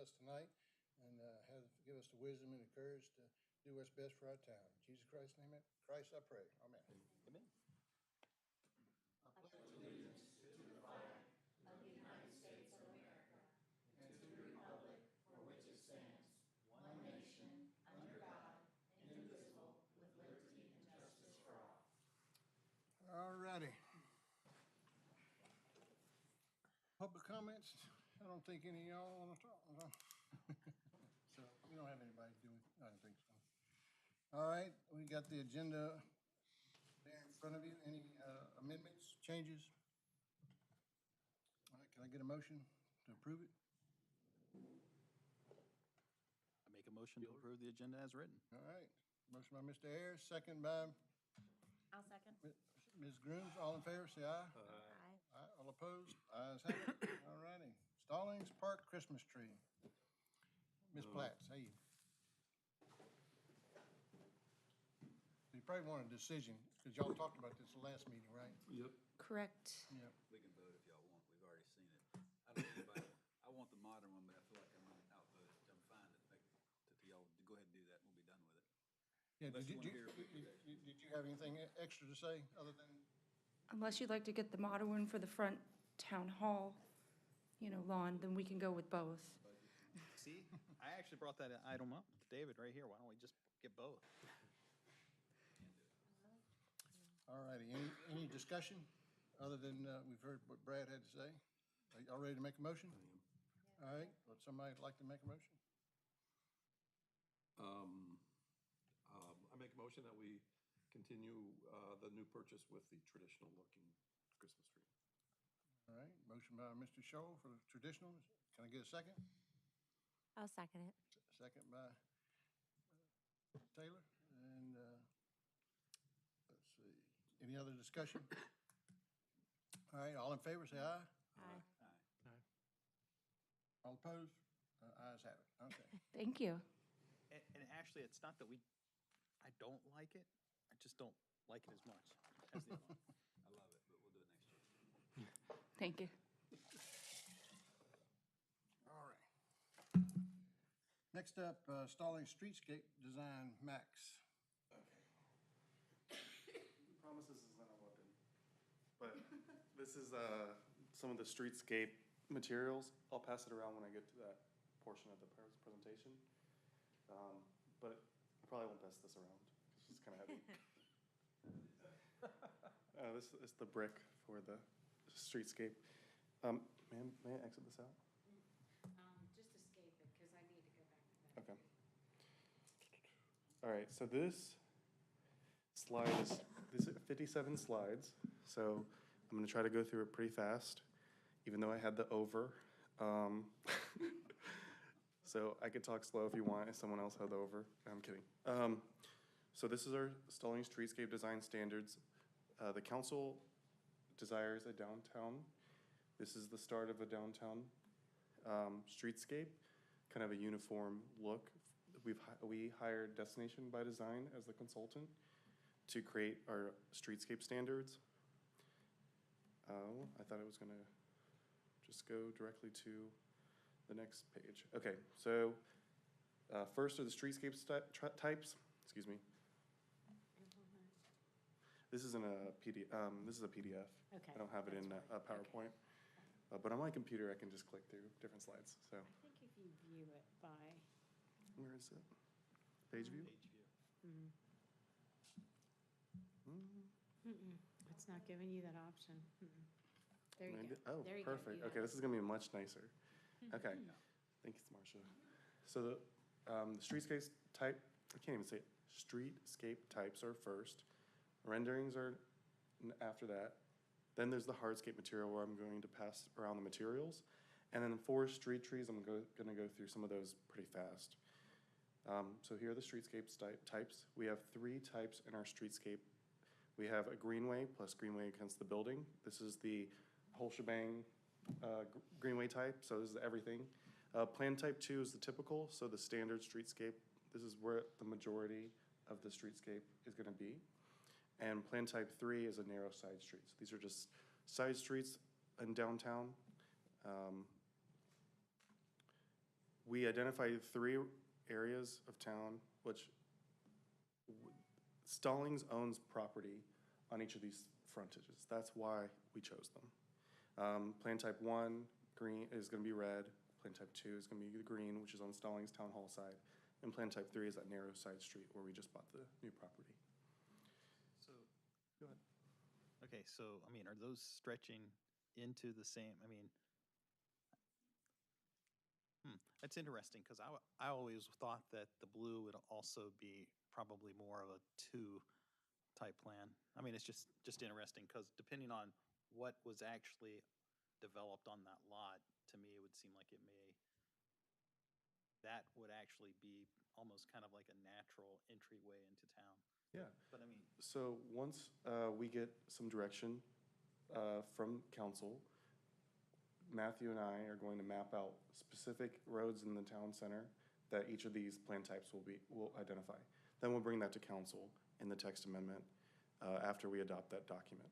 us tonight and give us the wisdom and the courage to do what's best for our town. In Jesus Christ's name, Christ, I pray. Amen. Amen. All righty. Public comments? I don't think any of y'all want to talk. So we don't have anybody to do it. I don't think so. All right, we got the agenda there in front of you. Any amendments, changes? All right, can I get a motion to approve it? I make a motion to approve the agenda as written. All right, motion by Mr. Ayers, second by I'll second. Ms. Grooms. All in favor, say aye. Aye. Aye, all opposed? Ayes have it. All righty. Stallings Park Christmas tree. Ms. Platts, hey. You probably want a decision, because y'all talked about this the last meeting, right? Yep. Correct. Yeah. We can vote if y'all want. We've already seen it. I don't know if I want the modern one, but I feel like I'm gonna outvote it. I'm fine to y'all go ahead and do that. We'll be done with it. Yeah, Unless you wanna hear- did you have anything extra to say, other than? Unless you'd like to get the modern one for the front town hall, lawn, then we can go with both. See, I actually brought that item up, David, right here. Why don't we just get both? All righty, any discussion, other than we've heard what Brad had to say? Are y'all ready to make a motion? I am. All right, would somebody like to make a motion? I make a motion that we continue the new purchase with the traditional looking Christmas tree. All right, motion by Mr. Scholl for the traditional. Can I get a second? I'll second it. Second by Taylor, and let's see, any other discussion? All right, all in favor, say aye. Aye. All opposed? Ayes have it, okay. Thank you. And actually, it's not that I don't like it. I just don't like it as much as the other one. I love it, but we'll do it next year. Thank you. All right. Next up, Stallings Streetscape Design Max. Promise this isn't a weapon, but this is some of the streetscape materials. I'll pass it around when I get to that portion of the presentation. But I probably won't pass this around because it's kind of heavy. This is the brick for the streetscape. Ma'am, may I exit this out? Just escape it, because I need to go back to that. Okay. All right, so this is 57 slides, so I'm gonna try to go through it pretty fast, even though I had the over. So I could talk slow if you want, if someone else had the over. I'm kidding. So this is our Stallings Streetscape Design Standards. The council desires a downtown. This is the start of a downtown streetscape, kind of a uniform look. We hired Destination by Design as the consultant to create our streetscape standards. I thought it was gonna just go directly to the next page. Okay, so first are the streetscape types. Excuse me. This isn't a PDF. This is a PDF. Okay, I don't have it in that's a PowerPoint. But on my computer, I can just click through different slides. So I think if you view it by, where is it? Page view? Page view. it's not giving you that option. There you Maybe- go. Oh, There you go. perfect. You Okay, have this is gonna be much nicer. Okay, thanks, Marcia. So the streetscape type, I can't even say it. Streetscape types are first. Renderings are after that. Then there's the hardscape material where I'm going to pass around the materials. And then for street trees, I'm gonna go through some of those pretty fast. So here are the streetscape types. We have 3 types in our streetscape. We have a greenway plus greenway against the building. This is the whole shebang greenway type, so this is everything. Plan type 2 is the typical, so the standard streetscape. This is where the majority of the streetscape is gonna be. And plan type 3 is a narrow side streets. These are just side streets in downtown. we identified 3 areas of town, which Stallings owns property on each of these frontages. That's why we chose them. Plan type 1, green, is gonna be red. Plan type 2 is gonna be the green, which is on Stallings Town Hall side. And plan type 3 is that narrow side street where we just bought the new property. So, Go ahead. okay, so, I mean, are those stretching into the same, I mean, that's interesting, because I always thought that the blue would also be probably more of a 2 type plan. I mean, it's just interesting, because depending on what was actually developed on that lot, to me, it would seem like that would actually be almost kind of like a natural entryway into town. Yeah. But I mean, So once we get some direction from council, Matthew and I are going to map out specific roads in the town center that each of these plan types will identify. Then we'll bring that to council in the text amendment after we adopt that document.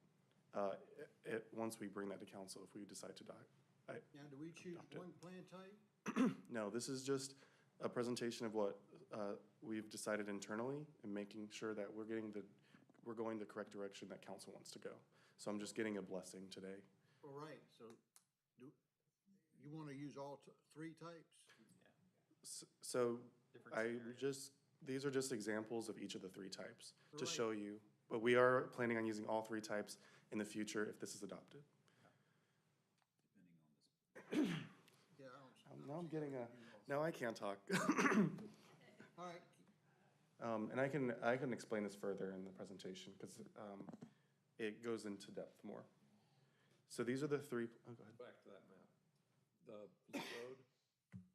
Once we bring that to council, if we decide to Now, do we choose Adopt it. one plan type? No, this is just a presentation of what we've decided internally and making sure that we're going the correct direction that council wants to go. So I'm just getting a blessing today. All right, so do, you want to use all 3 types? So different I scenarios. just, these are just examples of each of the 3 types to Right. show you. But we are planning on using all 3 types in the future if this is adopted. Yeah, I don't. Now I'm getting now I can't talk. All right, And I can explain this further in the presentation because it goes into depth more. So these are the 3, oh, go ahead. Back to that map. The blue road,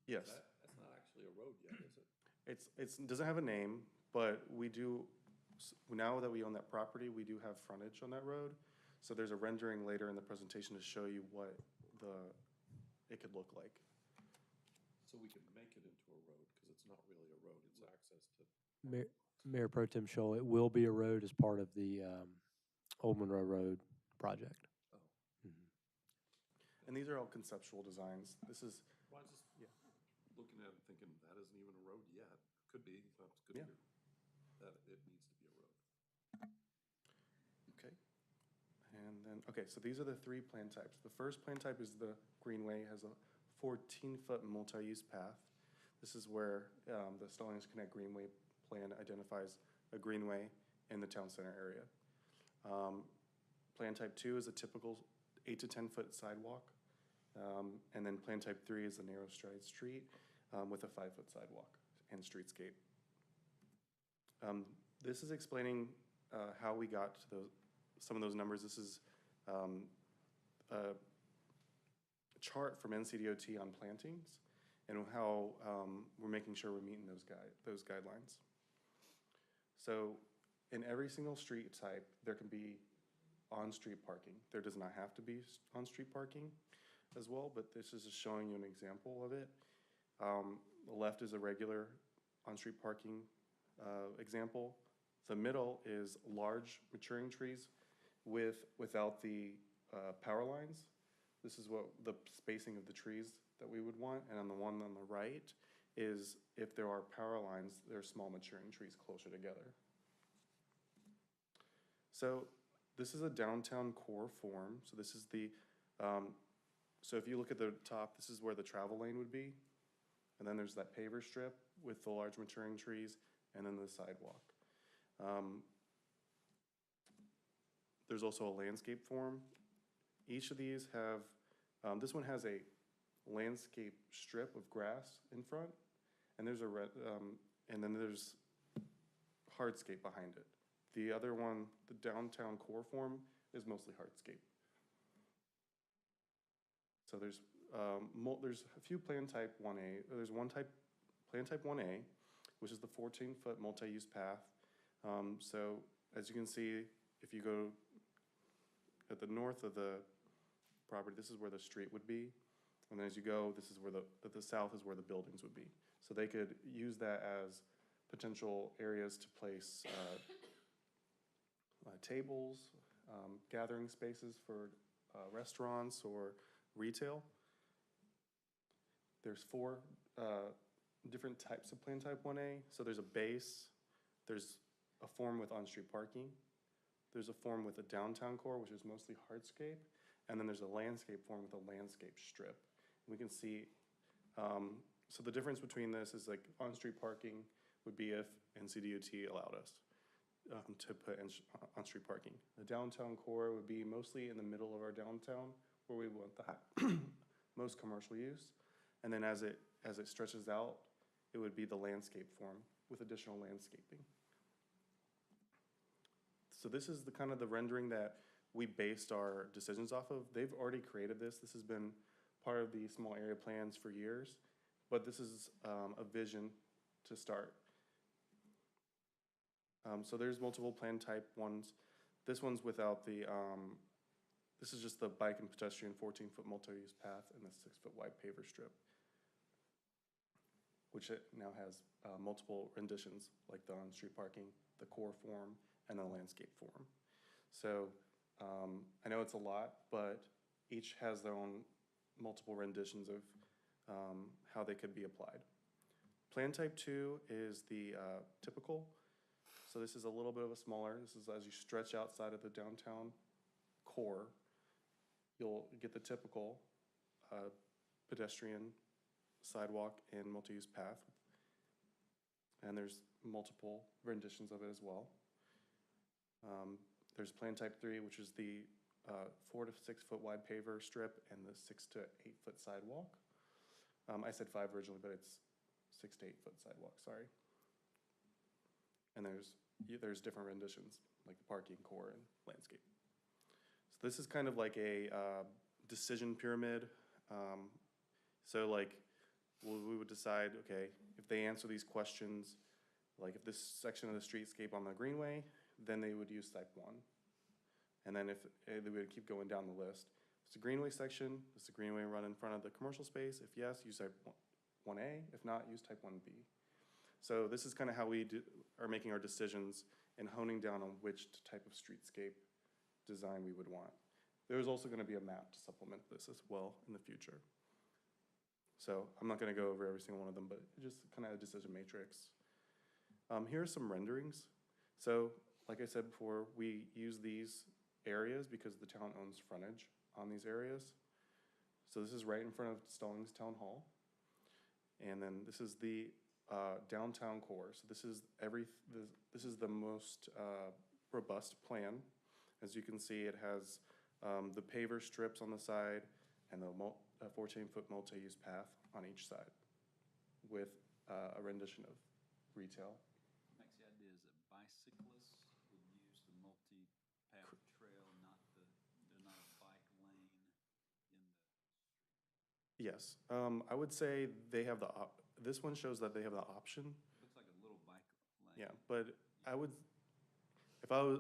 Yes. that's not actually a road yet, is it? It doesn't have a name, but we do, now that we own that property, we do have frontage on that road. So there's a rendering later in the presentation to show you what it could look like. So we can make it into a road, because it's not really a road, it's access to. Mayor Pro Tem Scholl, it will be a road as part of the Old Monroe Road project. Oh, And these are all conceptual designs. This is, well, I was just Yeah. looking at it thinking, that isn't even a road yet. Could be, that's good to Yeah. hear, that it needs to be a road. okay. And then, okay, so these are the 3 plan types. The first plan type is the greenway, has a 14-foot multi-use path. This is where the Stallings Connect Greenway plan identifies a greenway in the town center area. Plan type 2 is a typical 8 to 10-foot sidewalk. And then plan type 3 is a narrow stride street with a 5-foot sidewalk and streetscape. This is explaining how we got to some of those numbers. This is a chart from NCDOT on plantings and how we're making sure we're meeting those guidelines. So in every single street type, there can be on-street parking. There does not have to be on-street parking as well, but this is just showing you an example of it. The left is a regular on-street parking example. The middle is large maturing trees without the power lines. This is what the spacing of the trees that we would want. And on the one on the right is if there are power lines, there are small maturing trees closer together. So this is a downtown core form. So this is the, so if you look at the top, this is where the travel lane would be. And then there's that paver strip with the large maturing trees and then the sidewalk. There's also a landscape form. Each of these have, this one has a landscape strip of grass in front, and there's and then there's hardscape behind it. The other one, the downtown core form, is mostly hardscape. So there's a few plan type 1A. There's plan type 1A, which is the 14-foot multi-use path. So as you can see, if you go at the north of the property, this is where the street would be. And then as you go, this is where at the south is where the buildings would be. So they could use that as potential areas to place tables, gathering spaces for restaurants or retail. There's four different types of plan type 1A. So there's a base, there's a form with on-street parking, there's a form with a downtown core, which is mostly hardscape, and then there's a landscape form with a landscape strip. We can see, so the difference between this is like on-street parking would be if NCDOT allowed us to put on-street parking. The downtown core would be mostly in the middle of our downtown where we want the most commercial use. And then as it stretches out, it would be the landscape form with additional landscaping. So this is the kind of the rendering that we based our decisions off of. They've already created this. This has been part of the small area plans for years, but this is a vision to start. So there's multiple plan type ones. This one's without the, this is just the bike and pedestrian 14-foot multi-use path and the 6-foot wide paver strip, which it now has multiple renditions, like the on-street parking, the core form, and the landscape form. So I know it's a lot, but each has their own multiple renditions of how they could be applied. Plan type 2 is the typical. So this is a little bit of a smaller. This is as you stretch outside of the downtown core, you'll get the typical pedestrian sidewalk and multi-use path. And there's multiple renditions of it as well. There's plan type 3, which is the 4 to 6 foot wide paver strip and the 6 to 8 foot sidewalk. I said 5 originally, but it's 6 to 8 foot sidewalk, sorry. And there's different renditions, like the parking, core, and landscape. So this is kind of like a decision pyramid. So like we would decide, okay, if they answer these questions, like if this section of the streetscape on the greenway, then they would use type 1. And then if they would keep going down the list. If it's a greenway section, does the greenway run in front of the commercial space? If yes, use type 1A. If not, use type 1B. So this is kind of how we are making our decisions and honing down on which type of streetscape design we would want. There's also going to be a map to supplement this as well in the future. So I'm not going to go over every single one of them, but just kind of a decision matrix. Here are some renderings. So like I said before, we use these areas because the town owns frontage on these areas. So this is right in front of Stallings Town Hall. And then this is the downtown core. So this is the most robust plan. As you can see, it has the paver strips on the side and the 14-foot multi-use path on each side with a rendition of retail. Makes the idea is that bicyclists would use the multi-path trail, there's not a bike lane in the. Yes, I would say they have this one shows that they have the option. Looks like a little bike lane. Yeah, but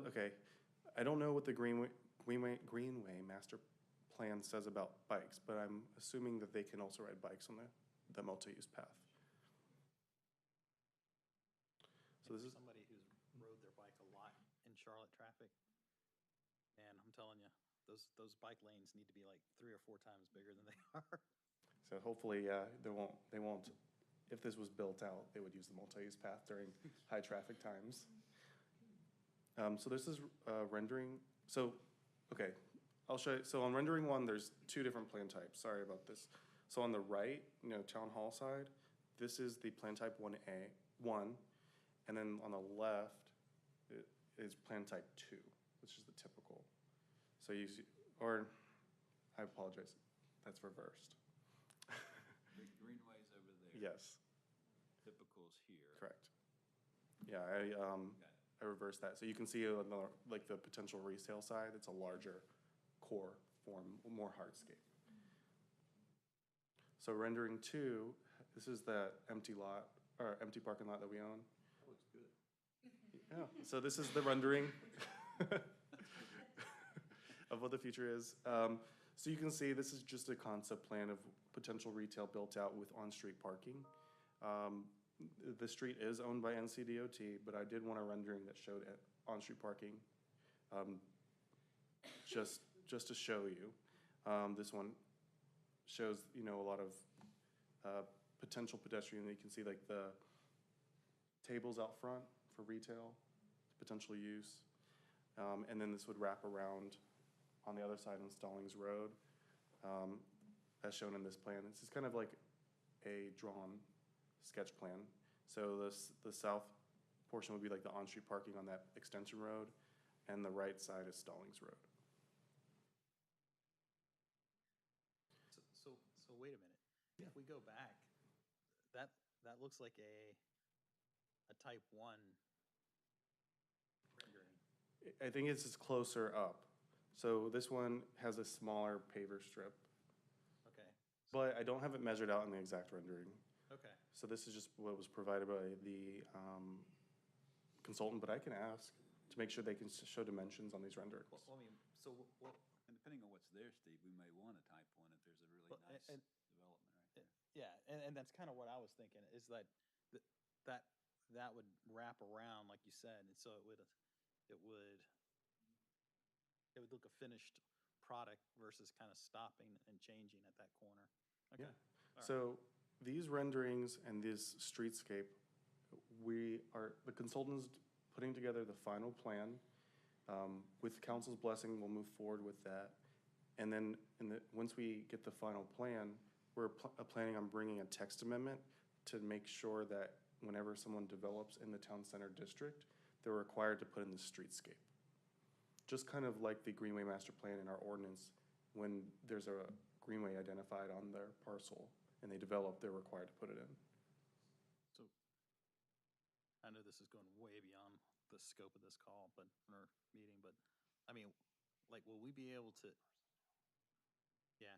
okay, I don't know what the Greenway master plan says about bikes, but I'm assuming that they can also ride bikes on the multi-use path. So this is somebody who's rode their bike a lot in Charlotte traffic, and I'm telling you, those bike lanes need to be like 3 or 4 times bigger than they are. So hopefully, they won't. If this was built out, they would use the multi-use path during high traffic times. So this is rendering. So, okay, I'll show you. So on rendering 1, there's 2 different plan types. Sorry about this. So on the right, town hall side, this is the plan type 1, and then on the left is plan type 2, which is the typical. So you see, or I apologize, that's reversed. The greenway's over there. Yes. Typical's here. Correct. Yeah, I reversed that. So you can see like the potential resale side, it's a larger core form, more hardscape. So rendering 2, this is the empty lot, or empty parking lot that we own. That looks good. Yeah, so this is the rendering of what the future is. So you can see this is just a concept plan of potential retail built out with on-street parking. The street is owned by NCDOT, but I did want a rendering that showed on-street parking, just to show you. This one shows, a lot of potential pedestrian. You can see like the tables out front for retail, potential use. And then this would wrap around on the other side on Stallings Road, as shown in this plan. This is kind of like a drawn sketch plan. So the south portion would be like the on-street parking on that extension road, and the right side is Stallings Road. So wait a minute. If we go back, that looks like a type 1 rendering. I think it's just closer up. So this one has a smaller paver strip, Okay, but I don't have it measured out in the exact rendering. okay. So this is just what was provided by the consultant, but I can ask to make sure they can show dimensions on these renderings. Well, I mean, so what, And depending on what's there, Steve, we may want a type 1 if there's a really Well, nice and- development right there. yeah, and that's kind of what I was thinking, is that, that would wrap around, like you said, and so it would look a finished product versus kind of stopping and changing at that corner. Okay. Yeah. All right. So these renderings and this streetscape, the consultant's putting together the final plan. With council's blessing, we'll move forward with that. And then once we get the final plan, we're planning on bringing a text amendment to make sure that whenever someone develops in the town center district, they're required to put in the streetscape. Just kind of like the Greenway Master Plan in our ordinance, when there's a greenway identified on their parcel and they develop, they're required to put it in. So, I know this is going way beyond the scope of this call, or meeting, but, I mean, like, will we be able to, yeah.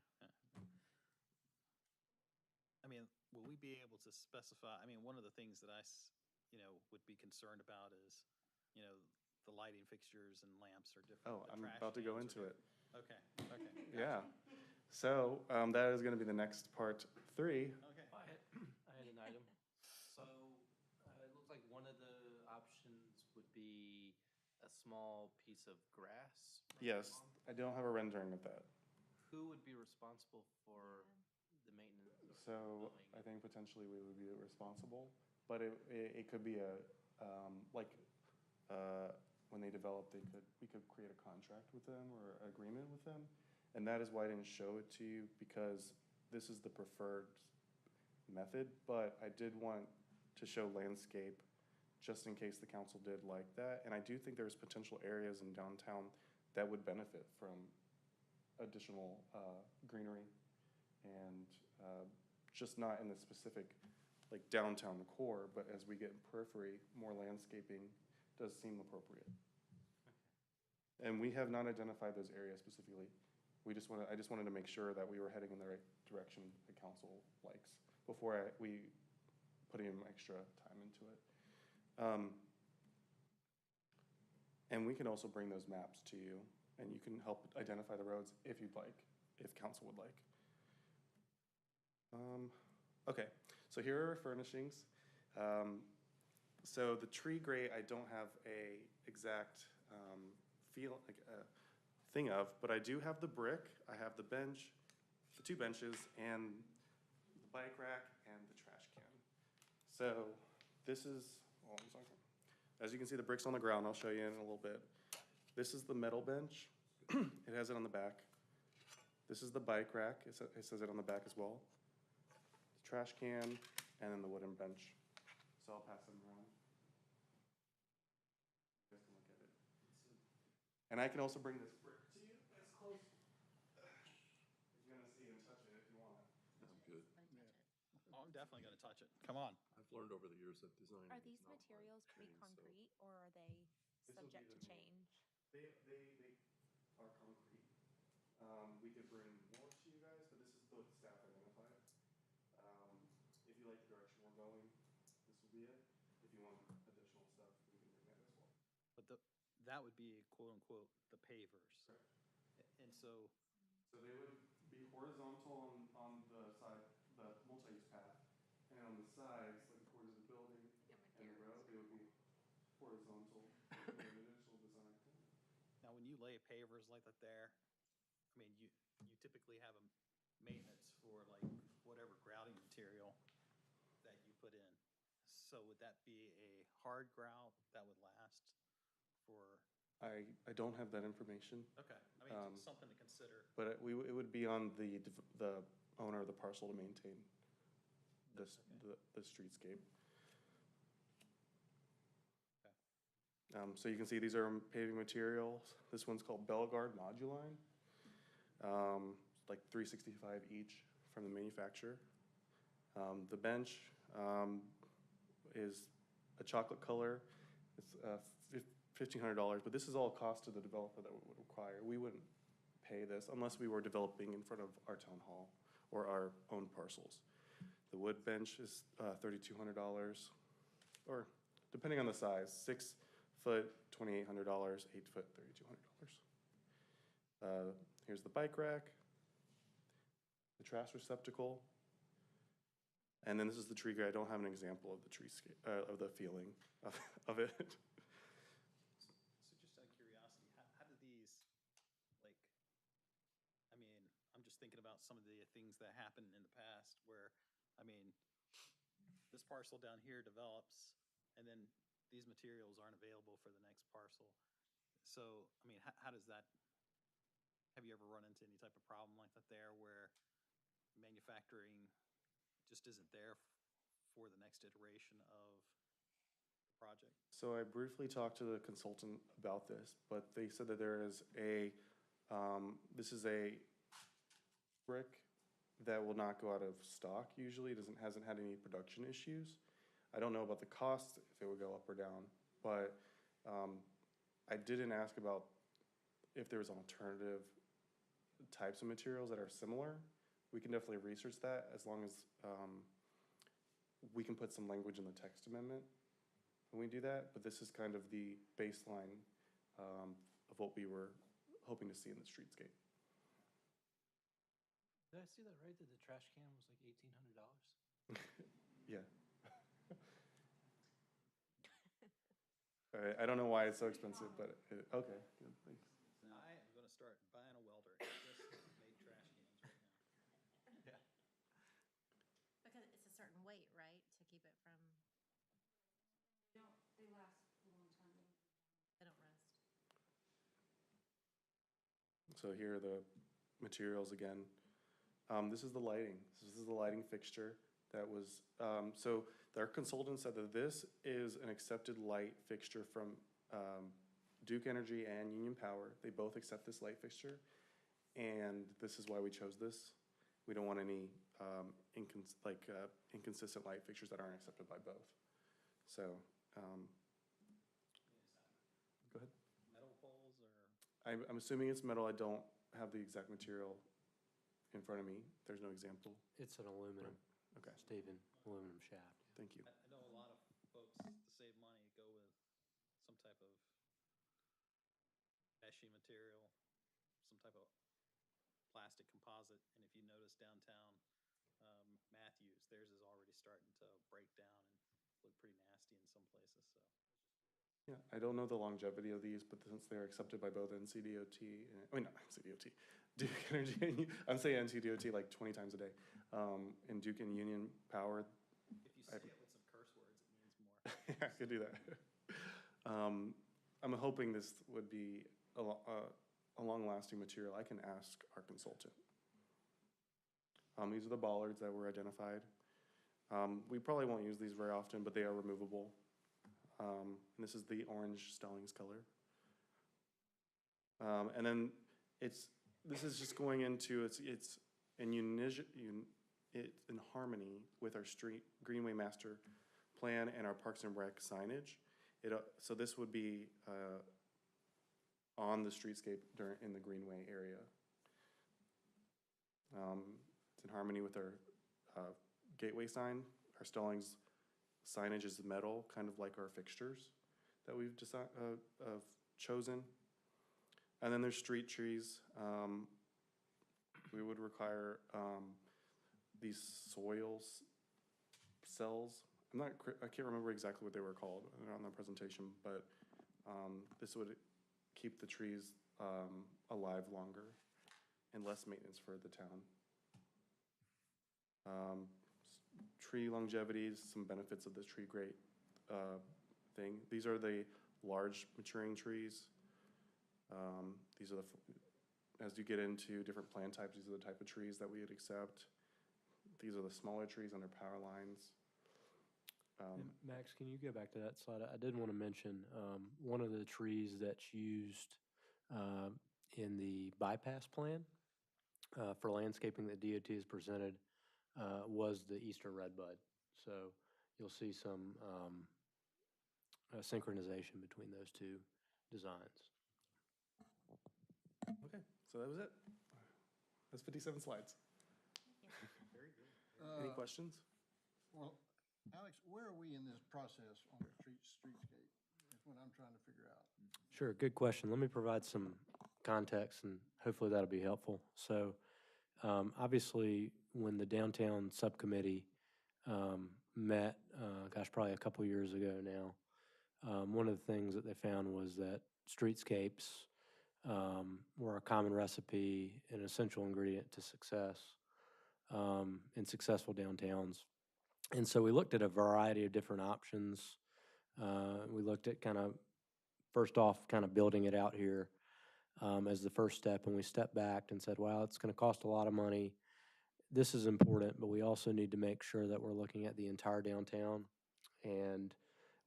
I mean, will we be able to specify, I mean, one of the things that would be concerned about is, the lighting fixtures and lamps are different. Oh, the I'm trash about to go cans into are it. different. Okay, Yeah. So that is going to be the next part 3. okay. I had an item. So, it looks like one of the options would be a small piece of grass. Yes, I don't have a rendering of that. Who would be responsible for the maintenance? or So mowing? I think potentially we would be responsible, but it could be when they develop, we could create a contract with them or agreement with them. And that is why I didn't show it to you, because this is the preferred method, but I did want to show landscape just in case the council did like that. And I do think there's potential areas in downtown that would benefit from additional greenery, and just not in the specific like downtown core, but as we get in periphery, more landscaping does seem appropriate. And we have not identified those areas specifically. I just wanted to make sure that we were heading in the right direction the council likes before we put in extra time into it. And we can also bring those maps to you, and you can help identify the roads if you'd like, if council would like. Okay, so here are our furnishings. So the tree grate, I don't have a exact thing of, but I do have the brick, I have the bench, the 2 benches, and the bike rack, and the trash can. So this is, as you can see, the brick's on the ground. I'll show you in a little bit. This is the metal bench. It has it on the back. This is the bike rack. It says it on the back as well. The trash can, and then the wooden bench. So I'll pass them around. You guys can look at it. And I can also bring this brick to you as close as you're gonna see and touch it if you want. I'm good. Oh, I'm definitely gonna touch it. Come on. I've learned over the years that design. Are is these not hard materials change, so- pre-concrete or are they This would be subject to the- change? They are concrete. We could bring more to you guys, but this is what staff identified. If you like the direction we're going, this will be it. If you want additional stuff, we can bring that as well. But that would be quote unquote the pavers. Correct. And so, So they would be horizontal on the side, the multi-use path, and on the sides, like the corners of the building and the road, they would be horizontal in the initial design. now when you lay pavers like that there, I mean, you typically have a maintenance for like whatever grouting material that you put in. So would that be a hard grout that would last for, I don't have that information, okay, I mean, it's something to consider. but it would be on the owner of the parcel to maintain this, the streetscape. So you can see these are paving materials. This one's called Belgard Moduline. Like $365 each from the manufacturer. The bench is a chocolate color. It's $1,500, but this is all cost to the developer that we would require. We wouldn't pay this unless we were developing in front of our town hall or our own parcels. The wood bench is $3,200, or depending on the size, 6 foot, $2,800, 8 foot, $3,200. Here's the bike rack, the trash receptacle, and then this is the tree grate. I don't have an example of the treescape, of the feeling of it. So just out of curiosity, how do these, like, I mean, I'm just thinking about some of the things that happened in the past where, I mean, this parcel down here develops and then these materials aren't available for the next parcel. So, I mean, how does that, have you ever run into any type of problem like that there where manufacturing just isn't there for the next iteration of the project? So I briefly talked to the consultant about this, but they said that there is this is a brick that will not go out of stock usually. It hasn't had any production issues. I don't know about the cost, if it would go up or down, but I didn't ask about if there was alternative types of materials that are similar. We can definitely research that as long as we can put some language in the text amendment when we do that, but this is kind of the baseline of what we were hoping to see in the streetscape. Did I see that right, that the trash can was like $1,800? Yeah. All right, I don't know why it's so expensive, but, okay, good, thanks. I am gonna start buying a welder. I just made trash cans right now. Yeah. Because it's a certain weight, right, to keep it from, They last a long time. they don't rust. So here are the materials again. This is the lighting. This is the lighting fixture that was, so their consultant said that this is an accepted light fixture from Duke Energy and Union Power. They both accept this light fixture, and this is why we chose this. We don't want any inconsistent light fixtures that aren't accepted by both. So, go ahead. Metal poles or? I'm assuming it's metal. I don't have the exact material in front of me. There's no example. It's an aluminum, Okay, Stephen, aluminum shaft. thank you. I know a lot of folks, to save money, go with some type of meshy material, some type of plastic composite. And if you notice downtown, Matthews, theirs is already starting to break down and look pretty nasty in some places, so. Yeah, I don't know the longevity of these, but since they're accepted by both NCDOT, not NCDOT, Duke Energy, I'm saying NCDOT like 20 times a day, and Duke and Union Power. If you say it with some curse words, it means more. Yeah, I could do that. I'm hoping this would be a long-lasting material. I can ask our consultant. These are the bollards that were identified. We probably won't use these very often, but they are removable. And this is the orange Stallings color. And then this is just going into, it's in harmony with our street greenway master plan and our Parks and Rec signage. So this would be on the streetscape in the greenway area. It's in harmony with our gateway sign. Our Stallings signage is metal, kind of like our fixtures that we've chosen. And then there's street trees. We would require these soils cells. I can't remember exactly what they were called on the presentation, but this would keep the trees alive longer and less maintenance for the town. Tree longevities, some benefits of the tree grate thing. These are the large maturing trees. These are as you get into different plant types, these are the type of trees that we would accept. These are the smaller trees under power lines. And Max, can you go back to that slide? I did want to mention, one of the trees that's used in the bypass plan for landscaping that DOT has presented was the eastern redbud. So you'll see some synchronization between those two designs. Okay, so that was it. That's 57 slides. Very good. Any questions? Well, Alex, where are we in this process on the streetscape? That's what I'm trying to figure out. Sure, good question. Let me provide some context and hopefully that'll be helpful. So obviously, when the downtown subcommittee met, probably a couple years ago now, one of the things that they found was that streetscapes were a common recipe, an essential ingredient to success in successful downtowns. And so we looked at a variety of different options. We looked at first off, building it out here as the first step. And we stepped back and said, wow, it's going to cost a lot of money. This is important, but we also need to make sure that we're looking at the entire downtown. And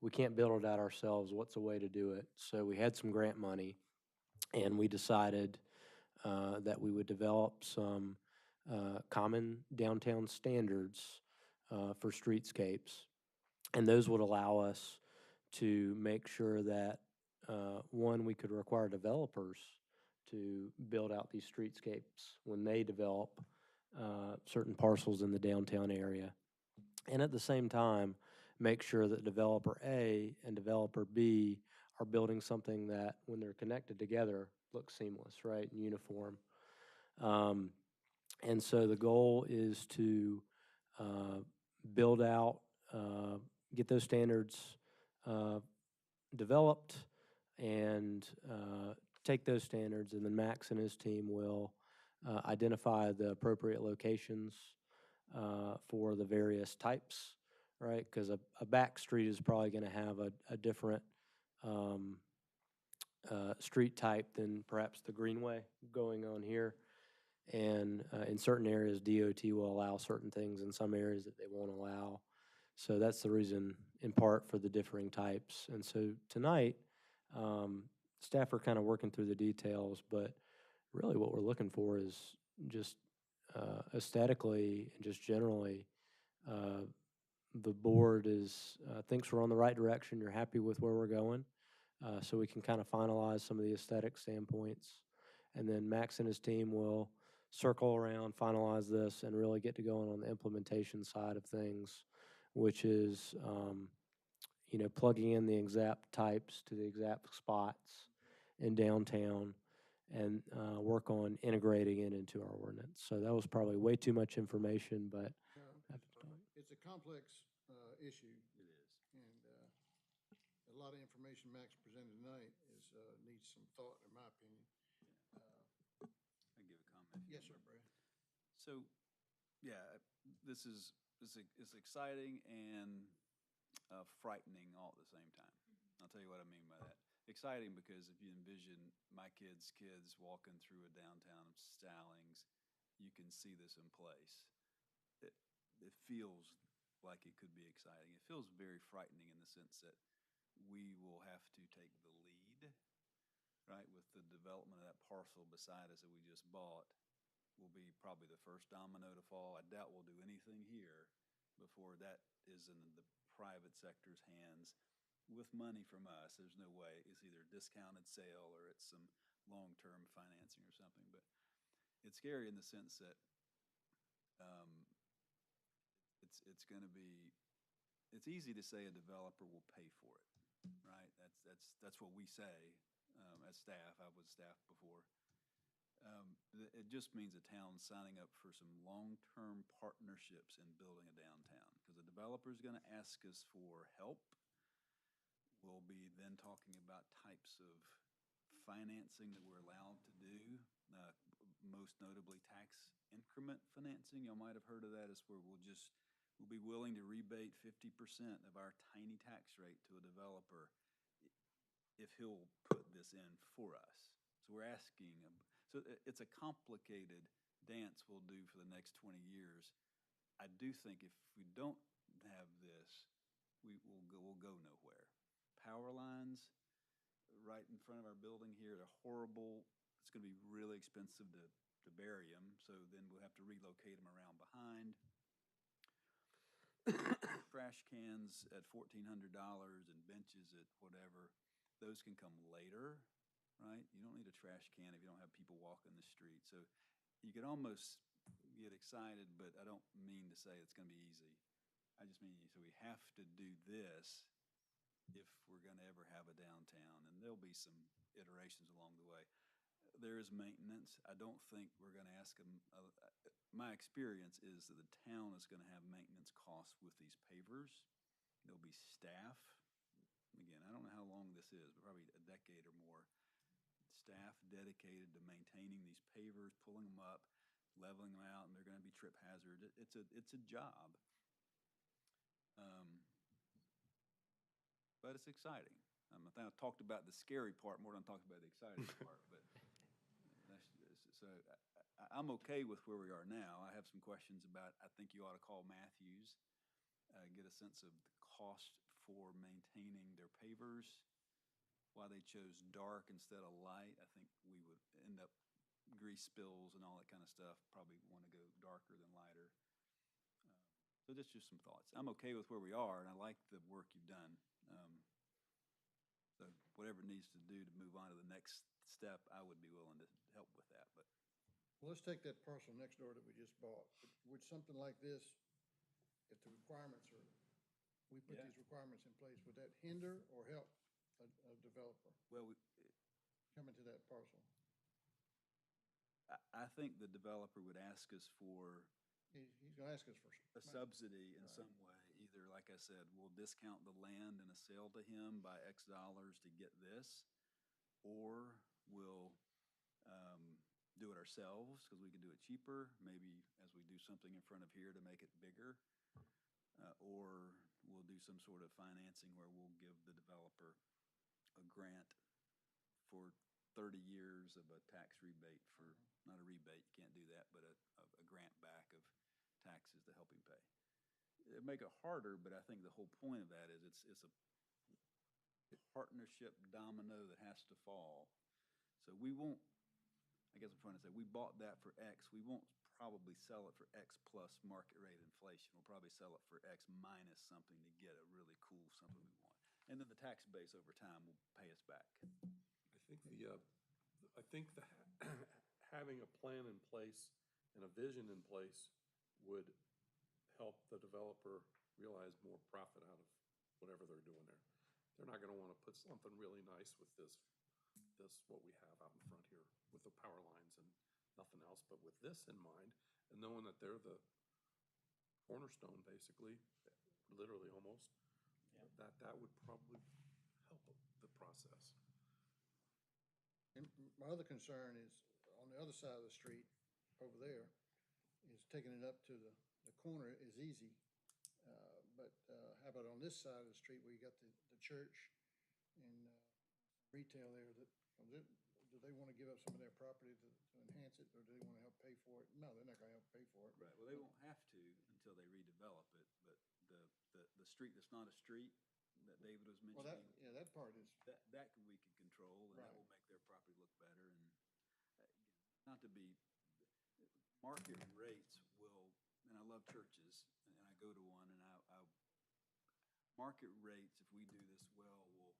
we can't build it out ourselves. What's a way to do it? So we had some grant money, and we decided that we would develop some common downtown standards for streetscapes. And those would allow us to make sure that, one, we could require developers to build out these streetscapes when they develop certain parcels in the downtown area. And at the same time, make sure that developer A and developer B are building something that, when they're connected together, looks seamless, right, and uniform. And so the goal is to build out, get those standards developed, and take those standards, and then Max and his team will identify the appropriate locations for the various types, right? Because a back street is probably going to have a different street type than perhaps the greenway going on here. And in certain areas, DOT will allow certain things, in some areas that they won't allow. So that's the reason, in part, for the differing types. And so tonight, staff are working through the details, but really what we're looking for is just aesthetically and just generally, the board thinks we're on the right direction. You're happy with where we're going, so we can finalize some of the aesthetic standpoints. And then Max and his team will circle around, finalize this, and really get to going on the implementation side of things, which is, plugging in the exact types to the exact spots in downtown, and work on integrating it into our ordinance. So that was probably way too much information, but It's a complex issue. It is. And a lot of information Max presented tonight needs some thought, in my opinion. I can give a comment. Yes, sir, Brad. So, yeah, this is exciting and frightening all at the same time. I'll tell you what I mean by that. Exciting because if you envision my kids' walking through a downtown Stallings, you can see this in place. It feels like it could be exciting. It feels very frightening in the sense that we will have to take the lead, right, with the development of that parcel beside us that we just bought. Will be probably the first domino to fall. I doubt we'll do anything here before that is in the private sector's hands with money from us. There's no way. It's either a discounted sale or it's some long-term financing or something. But it's scary in the sense that it's going to be. It's easy to say a developer will pay for it, right? That's what we say as staff. I was staff before. It just means a town signing up for some long-term partnerships in building a downtown, because the developer is going to ask us for help. We'll be then talking about types of financing that we're allowed to do. most notably tax increment financing. Y'all might have heard of that. It's where we'll be willing to rebate 50% of our tiny tax rate to a developer if he'll put this in for us. So we're asking, so it's a complicated dance we'll do for the next 20 years. I do think if we don't have this, we'll go nowhere. Power lines right in front of our building here, they're horrible. It's going to be really expensive to bury them, so then we'll have to relocate them around behind. Trash cans at $1,400 and benches at whatever, those can come later, right? You don't need a trash can if you don't have people walking the street. So you could almost get excited, but I don't mean to say it's going to be easy. I just mean, so we have to do this if we're going to ever have a downtown, and there'll be some iterations along the way. There is maintenance. I don't think we're going to ask them. My experience is that the town is going to have maintenance costs with these pavers. There'll be staff. Again, I don't know how long this is, but probably a decade or more. Staff dedicated to maintaining these pavers, pulling them up, leveling them out, and they're going to be trip hazard. It's a job. But it's exciting. I think I talked about the scary part more than I talked about the exciting part. But I'm okay with where we are now. I have some questions about, I think you ought to call Matthews, get a sense of the cost for maintaining their pavers, why they chose dark instead of light. I think we would end up grease spills and all that kind of stuff, probably want to go darker than lighter. So that's just some thoughts. I'm okay with where we are, and I like the work you've done. So whatever it needs to do to move on to the next step, I would be willing to help with that. But Well, let's take that parcel next door that we just bought. Would something like this, if the requirements are, we put Yeah. these requirements in place, would that hinder or help a developer well, coming to that parcel? I think the developer would ask us for He's gonna ask us for a subsidy in some way. Either, like I said, we'll discount the land in a sale to him by X dollars to get this, or we'll do it ourselves because we can do it cheaper, maybe as we do something in front of here to make it bigger, or we'll do some sort of financing where we'll give the developer a grant for 30 years of a tax rebate for, not a rebate, you can't do that, but a grant back of taxes to help him pay. It'd make it harder, but I think the whole point of that is it's a partnership domino that has to fall. So we won't, I guess I'm trying to say, we bought that for X. We won't probably sell it for X plus market rate inflation. We'll probably sell it for X minus something to get a really cool something we want. And then the tax base over time will pay us back. I think having a plan in place and a vision in place would help the developer realize more profit out of whatever they're doing there. They're not gonna wanna put something really nice with this, what we have out in front here with the power lines and nothing else, but with this in mind, and knowing that they're the cornerstone, basically, literally almost, that would probably help the process. And my other concern is, on the other side of the street, over there, is taking it up to the corner is easy. But how about on this side of the street where you got the church and retail there, do they want to give up some of their property to enhance it, or do they want to help pay for it? No, they're not going to help pay for it. Right, well, they won't have to until they redevelop it, but the street that's not a street that David was Well, mentioning. that part is, That we can control, and that Right. will make their property look better. And again, not to be, market rates will, and I love churches, and I go to one, and market rates, if we do this well, will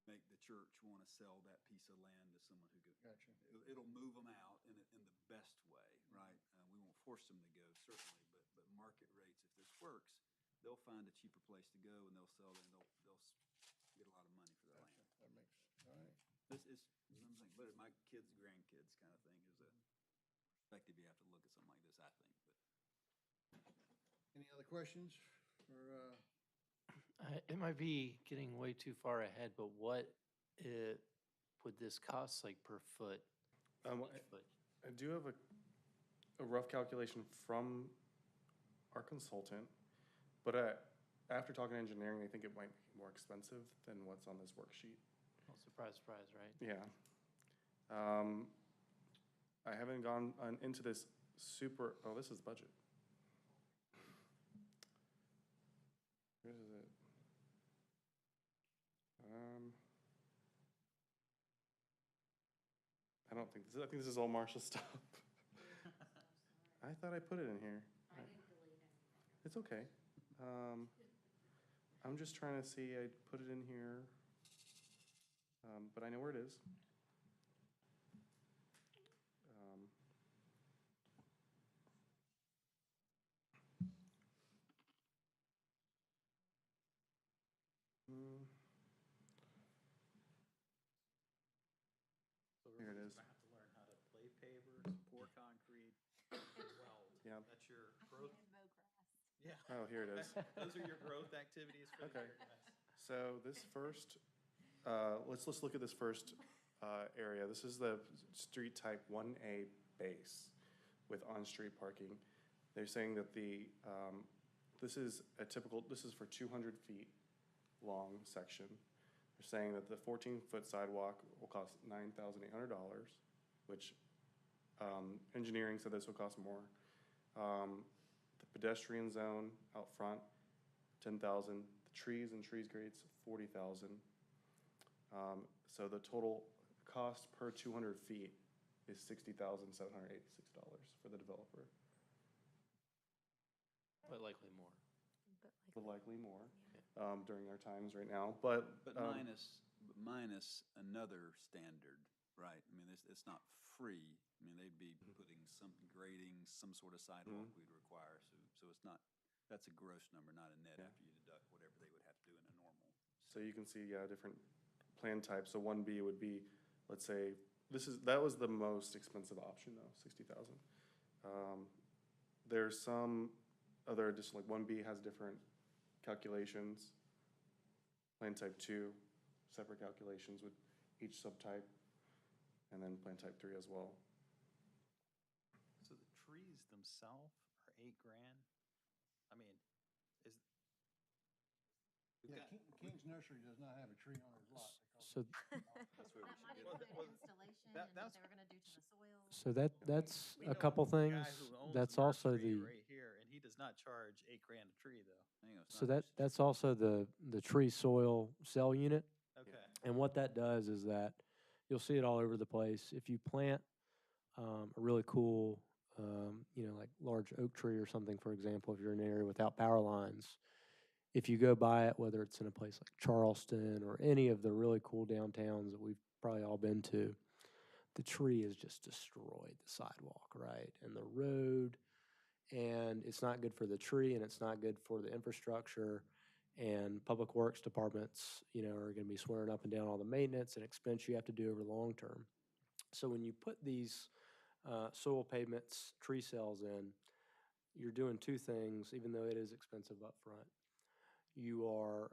make the church want to sell that piece of land to someone who could. Gotcha. It'll move them out in the best way, right? We won't force them to go, certainly, but market rates, if this works, they'll find a cheaper place to go, and they'll sell it, and they'll get a lot of money for their land. That makes sense. All right. This is, I'm saying, but my kids, grandkids kind of thing is a perspective you have to look at something like this, I think. But Any other questions for, It might be getting way too far ahead, but what would this cost, like per foot? Um, Each foot? I do have a rough calculation from our consultant, but after talking to engineering, they think it might be more expensive than what's on this worksheet. Well, surprise, surprise, right? Yeah. I haven't gone into this super, oh, this is budget. Where is it? I don't think I think this is all Marcia's stuff. I thought I put it in here. I didn't delete anything. It's okay. I'm just trying to see, I put it in here, but I know where it is. Mm, So Here it everybody's is. gonna have to learn how to play pavers, pour concrete, weld. Yeah. That's your I growth. can't mow grass. Yeah. Oh, here it is. Those are your growth activities for the Okay. year, guys. So this first, let's look at this first area. This is the street type 1A base with on-street parking. They're saying that this is for 200 feet long section. They're saying that the 14-foot sidewalk will cost $9,800, which engineering said this will cost more. The pedestrian zone out front, $10,000. The trees and trees grades, $40,000. So the total cost per 200 feet is $60,786 for the developer. But likely more. But likely more during our times right now. But minus another standard, right? I mean, it's not free. I mean, they'd be putting some grading, some sort of sidewalk we'd require. So it's not, that's a gross number, not a net after you deduct whatever they would have to do in a normal. So you can see, different plan types. So 1B would be, let's say, that was the most expensive option though, $60,000. There's some other additional, like 1B has different calculations. Plan type 2, separate calculations with each subtype, and then plan type 3 as well. So the trees themselves are $8,000. I mean, Yeah, King's Nursery does not have a tree on his lot. So, that's where we That might should get include that. installation That- and what that's- they were gonna do to the soil. so that's We a know couple the things. guy who owns That's the also nursery the, right here, and he does not charge $8,000 a tree, though. so that's also the tree soil cell unit. Okay. And what that does is that, you'll see it all over the place. If you plant a really cool, like large oak tree or something, for example, if you're in an area without power lines, if you go by it, whether it's in a place like Charleston or any of the really cool downtowns that we've probably all been to, the tree has just destroyed the sidewalk, right? And the road, and it's not good for the tree, and it's not good for the infrastructure. And public works departments, are gonna be swearing up and down all the maintenance and expense you have to do over the long term. So when you put these soil pavements, tree cells in, you're doing two things, even though it is expensive up front. You are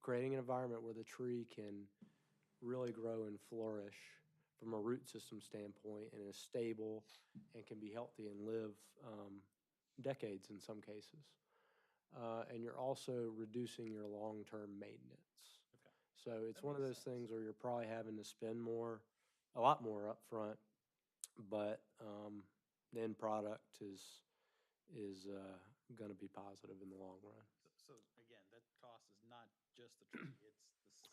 creating an environment where the tree can really grow and flourish from a root system standpoint and is stable and can be healthy and live decades in some cases. And you're also reducing your long-term maintenance. Okay. So it's That one of makes those sense. things where you're probably having to spend a lot more upfront, but the end product is going to be positive in the long run. So again, that cost is not just the tree, it's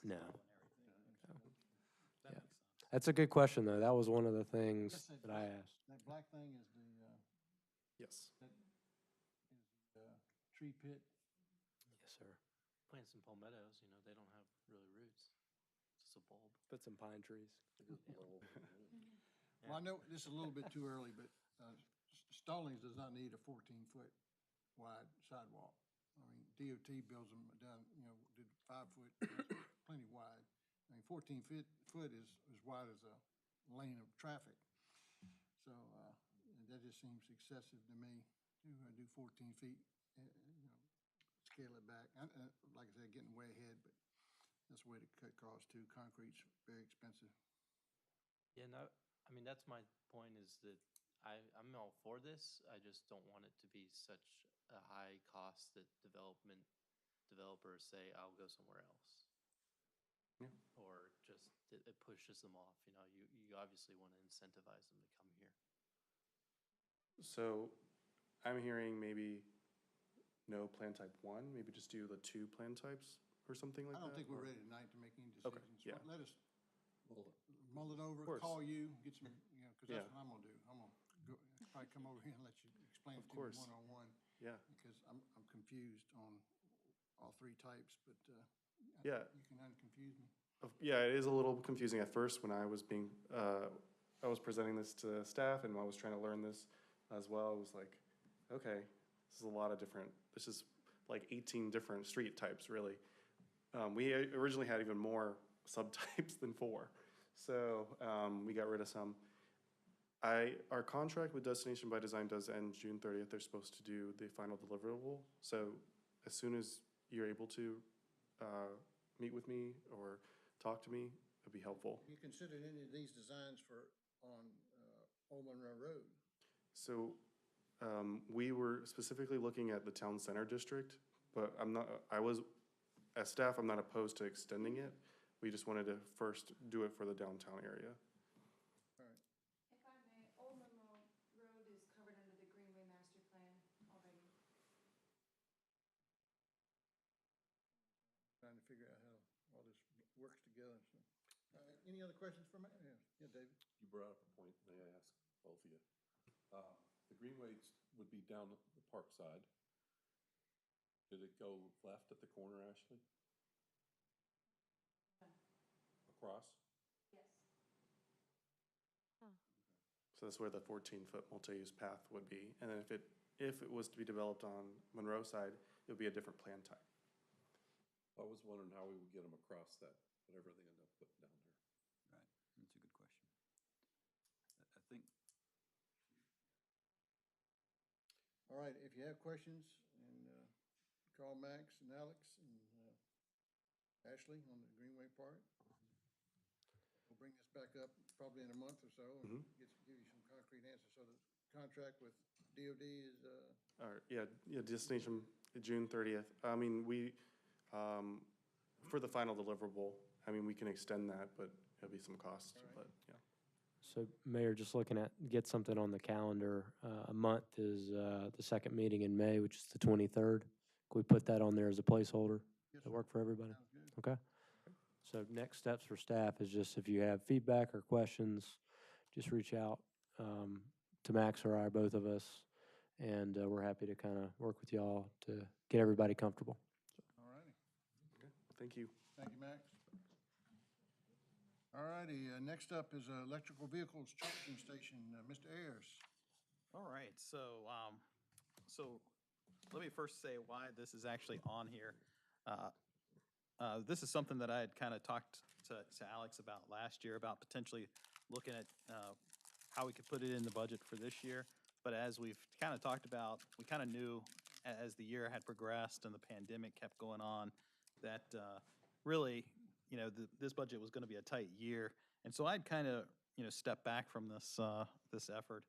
the No. cell and everything. That Yeah. makes sense. That's a good question, though. That was one of the things Yes, that I asked. That black thing is Yes. the tree pit. Yes, sir. Plant some palmettos, they don't have really roots. It's just a bulb. Put some pine trees. Well, I know this is a little bit too early, but Stallings does not need a 14-foot wide sidewalk. I mean, DOT builds them down, did 5 foot, plenty wide. I mean, 14 foot is as wide as a lane of traffic. So that just seems excessive to me to do 14 feet, scale it back. Like I said, getting way ahead, but that's a way to cut costs too. Concrete's very expensive. Yeah, no, I mean, that's my point is that I'm all for this. I just don't want it to be such a high cost that developers say, I'll go somewhere else. Yeah. Or just, it pushes them off, you know, you obviously want to incentivize them to come here. So I'm hearing maybe no plan type 1, maybe just do the 2 plan types or something like I that? don't think we're or- ready tonight to make any Okay, decisions. yeah. Let us mull it over, course. call you, get some, you know, because that's Yeah. what I'm gonna do. I'm gonna probably come over here and let you explain Of it to me course. one-on-one, Yeah, because I'm confused on all 3 types, but, Yeah. you can unconfuse me. Yeah, it is a little confusing at first when I was I was presenting this to staff and I was trying to learn this as well. It was like, okay, this is a lot of different, this is like 18 different street types, really. We originally had even more subtypes than 4, so we got rid of some. Our contract with Destination by Design does end June 30th. They're supposed to do the final deliverable. So as soon as you're able to meet with me or talk to me, it'd be helpful. You considered any of these designs on Old Monroe Road? So we were specifically looking at the town center district, but as staff, I'm not opposed to extending it. We just wanted to first do it for the downtown area. All right, If I may, Old Monroe Road is covered under the Greenway Master Plan already. trying to figure out how all this works together, so. Any other questions for me? Yeah, David? You brought up a point, may I ask both of you? The greenways would be down the park side. Did it go left at the corner, Ashley? Across? Yes. So that's where the 14-foot multi-use path would be. And then if it was to be developed on Monroe side, it would be a different plan type. I was wondering how we would get them across that, whatever they end up putting down there. Right, that's a good question. I think, All right, if you have questions, and call Max and Alex and Ashley on the Greenway part. We'll bring this back up probably in a month or so and give you some concrete answers. So the contract with DOD is, Yeah, destination, June 30th. I mean, for the final deliverable, I mean, we can extend that, but it'll be some cost, but yeah. So Mayor, just looking at, get something on the calendar, a month is the second meeting in May, which is the 23rd. Can we put that on there as a placeholder? Does that work for everybody? sounds good. Okay. So next steps for staff is just if you have feedback or questions, just reach out to Max or I, both of us, and we're happy to kind of work with y'all to get everybody comfortable. All righty. Okay, thank you. Thank you, Max. All righty, next up is electrical vehicles charging station, Mr. Ayers. All right, so let me first say why this is actually on here. This is something that I had kind of talked to Alex about last year, about potentially looking at how we could put it in the budget for this year. But as we've kind of talked about, we kind of knew as the year had progressed and the pandemic kept going on that really, you know, this budget was going to be a tight year. And so I'd kind of, you know, step back from this effort.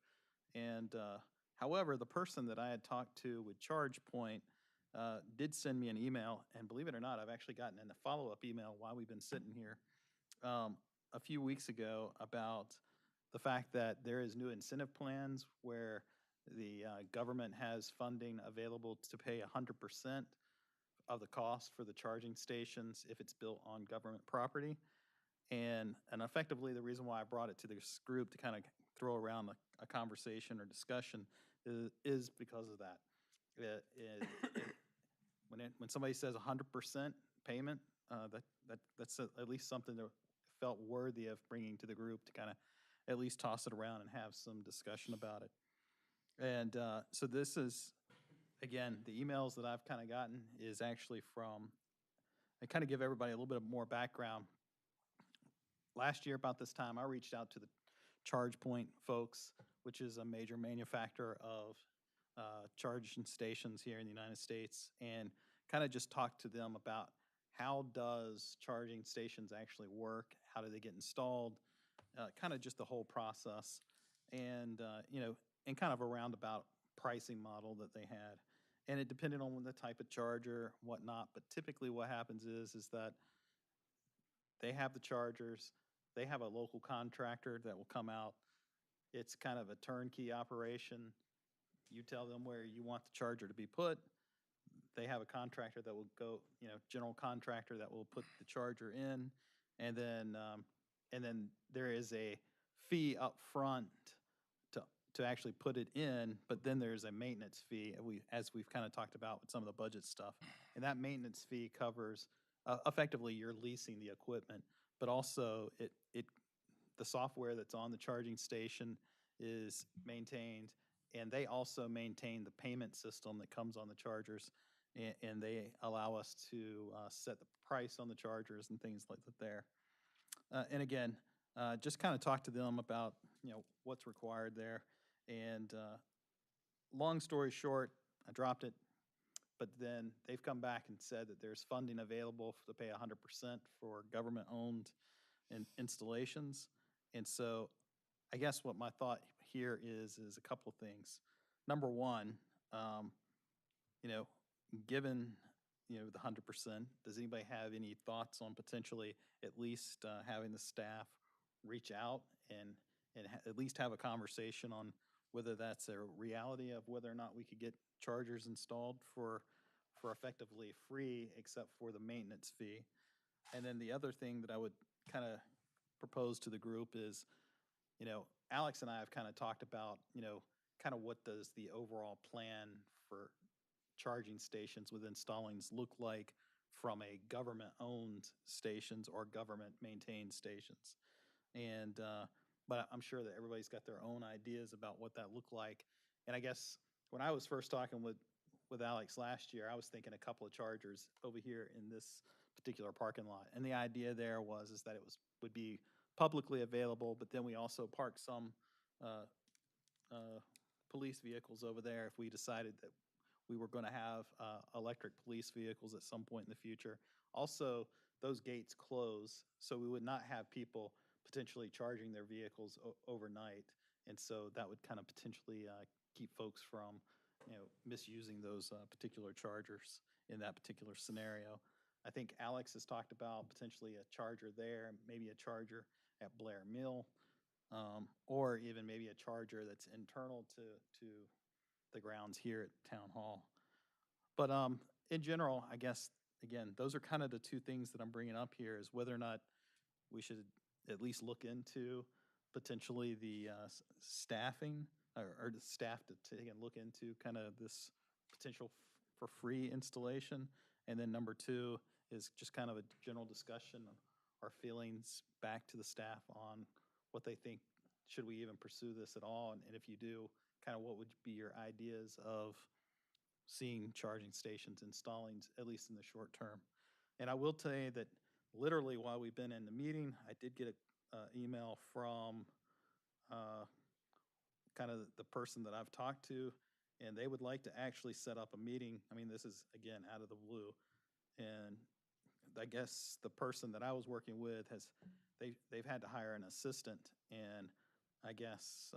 And however, the person that I had talked to with ChargePoint did send me an email, and believe it or not, I've actually gotten in a follow-up email while we've been sitting here a few weeks ago about the fact that there is new incentive plans where the government has funding available to pay 100% of the cost for the charging stations if it's built on government property. And effectively, the reason why I brought it to this group to kind of throw around a conversation or discussion is because of that. When somebody says 100% payment, that's at least something that felt worthy of bringing to the group to kind of at least toss it around and have some discussion about it. And so this is, again, the emails that I've kind of gotten is actually from, I kind of give everybody a little bit more background. Last year about this time, I reached out to the ChargePoint folks, which is a major manufacturer of charging stations here in the United States, and kind of just talked to them about how does charging stations actually work, how do they get installed, kind of just the whole process, and and kind of a roundabout pricing model that they had, and it depended on the type of charger, whatnot. But typically, what happens is that they have the chargers, they have a local contractor that will come out. It's kind of a turnkey operation. You tell them where you want the charger to be put. They have a contractor that will go, general contractor that will put the charger in, and then there is a fee up front to to actually put it in, but then there's a maintenance fee. As we've kind of talked about with some of the budget stuff, and that maintenance fee covers effectively you're leasing the equipment, but also the software that's on the charging station is maintained, and they also maintain the payment system that comes on the chargers, and they allow us to set the price on the chargers and things like that there. And again, just kind of talk to them about what's required there. And long story short, I dropped it, but then they've come back and said that there's funding available to pay 100% for government-owned installations. And so I guess what my thought here is a couple of things. Number one, you know, given the 100%, does anybody have any thoughts on potentially at least having the staff reach out and at least have a conversation on whether that's a reality of whether or not we could get chargers installed for effectively free except for the maintenance fee? And then the other thing that I would kind of propose to the group is, Alex and I have kind of talked about, kind of what does the overall plan for charging stations within Stallings look like from a government-owned stations or government-maintained stations. And but I'm sure that everybody's got their own ideas about what that looked like. And I guess when I was first talking with Alex last year, I was thinking a couple of chargers over here in this particular parking lot. And the idea there is that it would be publicly available, but then we also park some police vehicles over there if we decided that we were going to have electric police vehicles at some point in the future. Also, those gates close, so we would not have people potentially charging their vehicles overnight. And so that would kind of potentially keep folks from misusing those particular chargers in that particular scenario. I think Alex has talked about potentially a charger there, maybe a charger at Blair Mill, or even maybe a charger that's internal to the grounds here at Town Hall. But in general, I guess, again, those are kind of the two things that I'm bringing up here is whether or not we should at least look into potentially the staffing or the staff to take a look into kind of this potential for free installation. And then number two is just kind of a general discussion of our feelings back to the staff on what they think, should we even pursue this at all? And if you do, kind of what would be your ideas of seeing charging stations in Stallings, at least in the short term. And I will tell you that literally while we've been in the meeting, I did get an email from kind of the person that I've talked to, and they would like to actually set up a meeting. I mean, this is, again, out of the blue. And I guess the person that I was working with they've had to hire an assistant, and I guess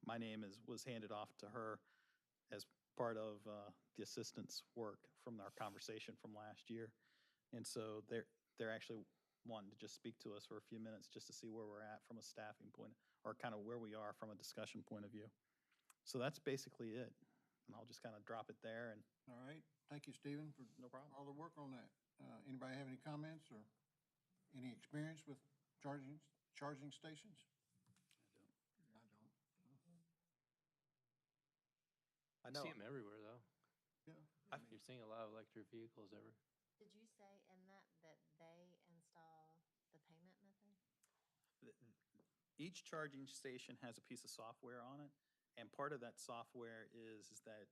my name was handed off to her as part of the assistant's work from our conversation from last year. And so they're actually wanting to just speak to us for a few minutes just to see where we're at from a staffing point, or kind of where we are from a discussion point of view. So that's basically it. And I'll just kind of drop it there. And All right, thank you, Stephen, for no problem. all the work on that. Anybody have any comments or any experience with charging stations? I don't. I You know. see them everywhere, though. Yeah. You're seeing a lot of electric vehicles ever. Did you say in that they install the payment method? Each charging station has a piece of software on it, and part of that software is that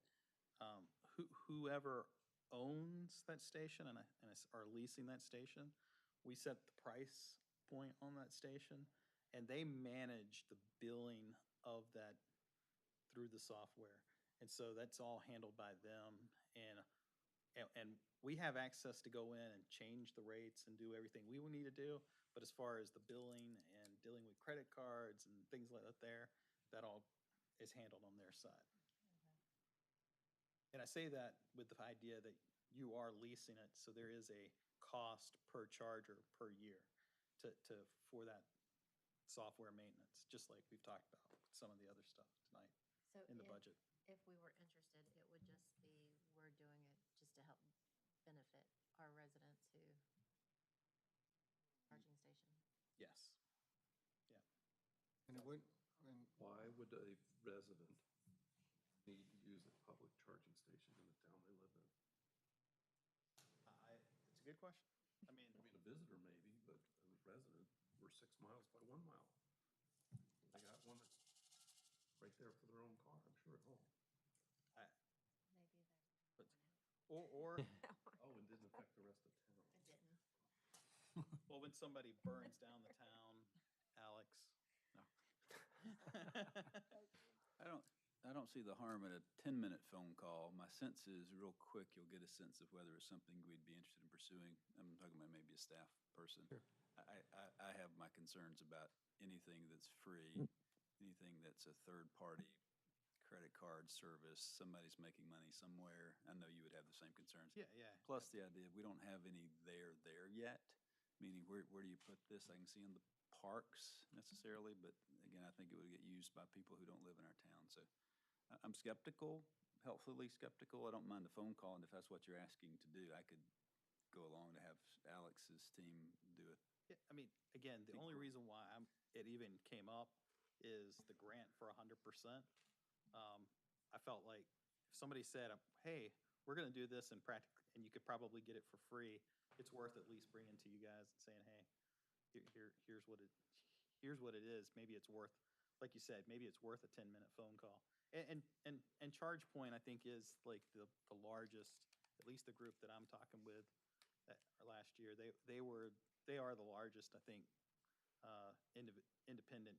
whoever owns that station and are leasing that station, we set the price point on that station, and they manage the billing of that through the software. And so that's all handled by them, and we have access to go in and change the rates and do everything we will need to do. But as far as the billing and dealing with credit cards and things like that there, that all is handled on their side. And I say that with the idea that you are leasing it, so there is a cost per charger per year for that software maintenance, just like we've talked about with some of the other stuff tonight So in the budget. if we were interested, it would just be, we're doing it just to help benefit our residents who, charging station. Yes. Yeah. And it would, and Why would a resident need to use a public charging station in the town they live in? It's a good question. I mean, A visitor maybe, but a resident, we're 6 miles by 1 mile. They got one that's right there for their own car, I'm sure at home. Maybe but, or Oh, and didn't affect the rest of town. it didn't. well, when somebody burns down the town, Alex. No. I don't see the harm in a 10-minute phone call. My sense is real quick, you'll get a sense of whether it's something we'd be interested in pursuing. I'm talking about maybe a staff person. Sure. I have my concerns about anything that's free, anything that's a third-party credit card service, somebody's making money somewhere. I know you would have the same concerns. Yeah, yeah. Plus the idea, we don't have any there yet, meaning where do you put this? I can see in the parks necessarily, but again, I think it would get used by people who don't live in our town. So I'm skeptical, helpfully skeptical. I don't mind the phone call, and if that's what you're asking to do, I could go along to have Alex's team do it. Yeah, I mean, again, the only reason why it even came up is the grant for 100%. I felt like if somebody said, hey, we're going to do this and you could probably get it for free, it's worth at least bringing to you guys and saying, hey, here's what it is. Maybe it's worth, like you said, maybe it's worth a 10-minute phone call. And ChargePoint, I think, is like the largest, at least the group that I'm talking with last year. They are the largest, I think, independent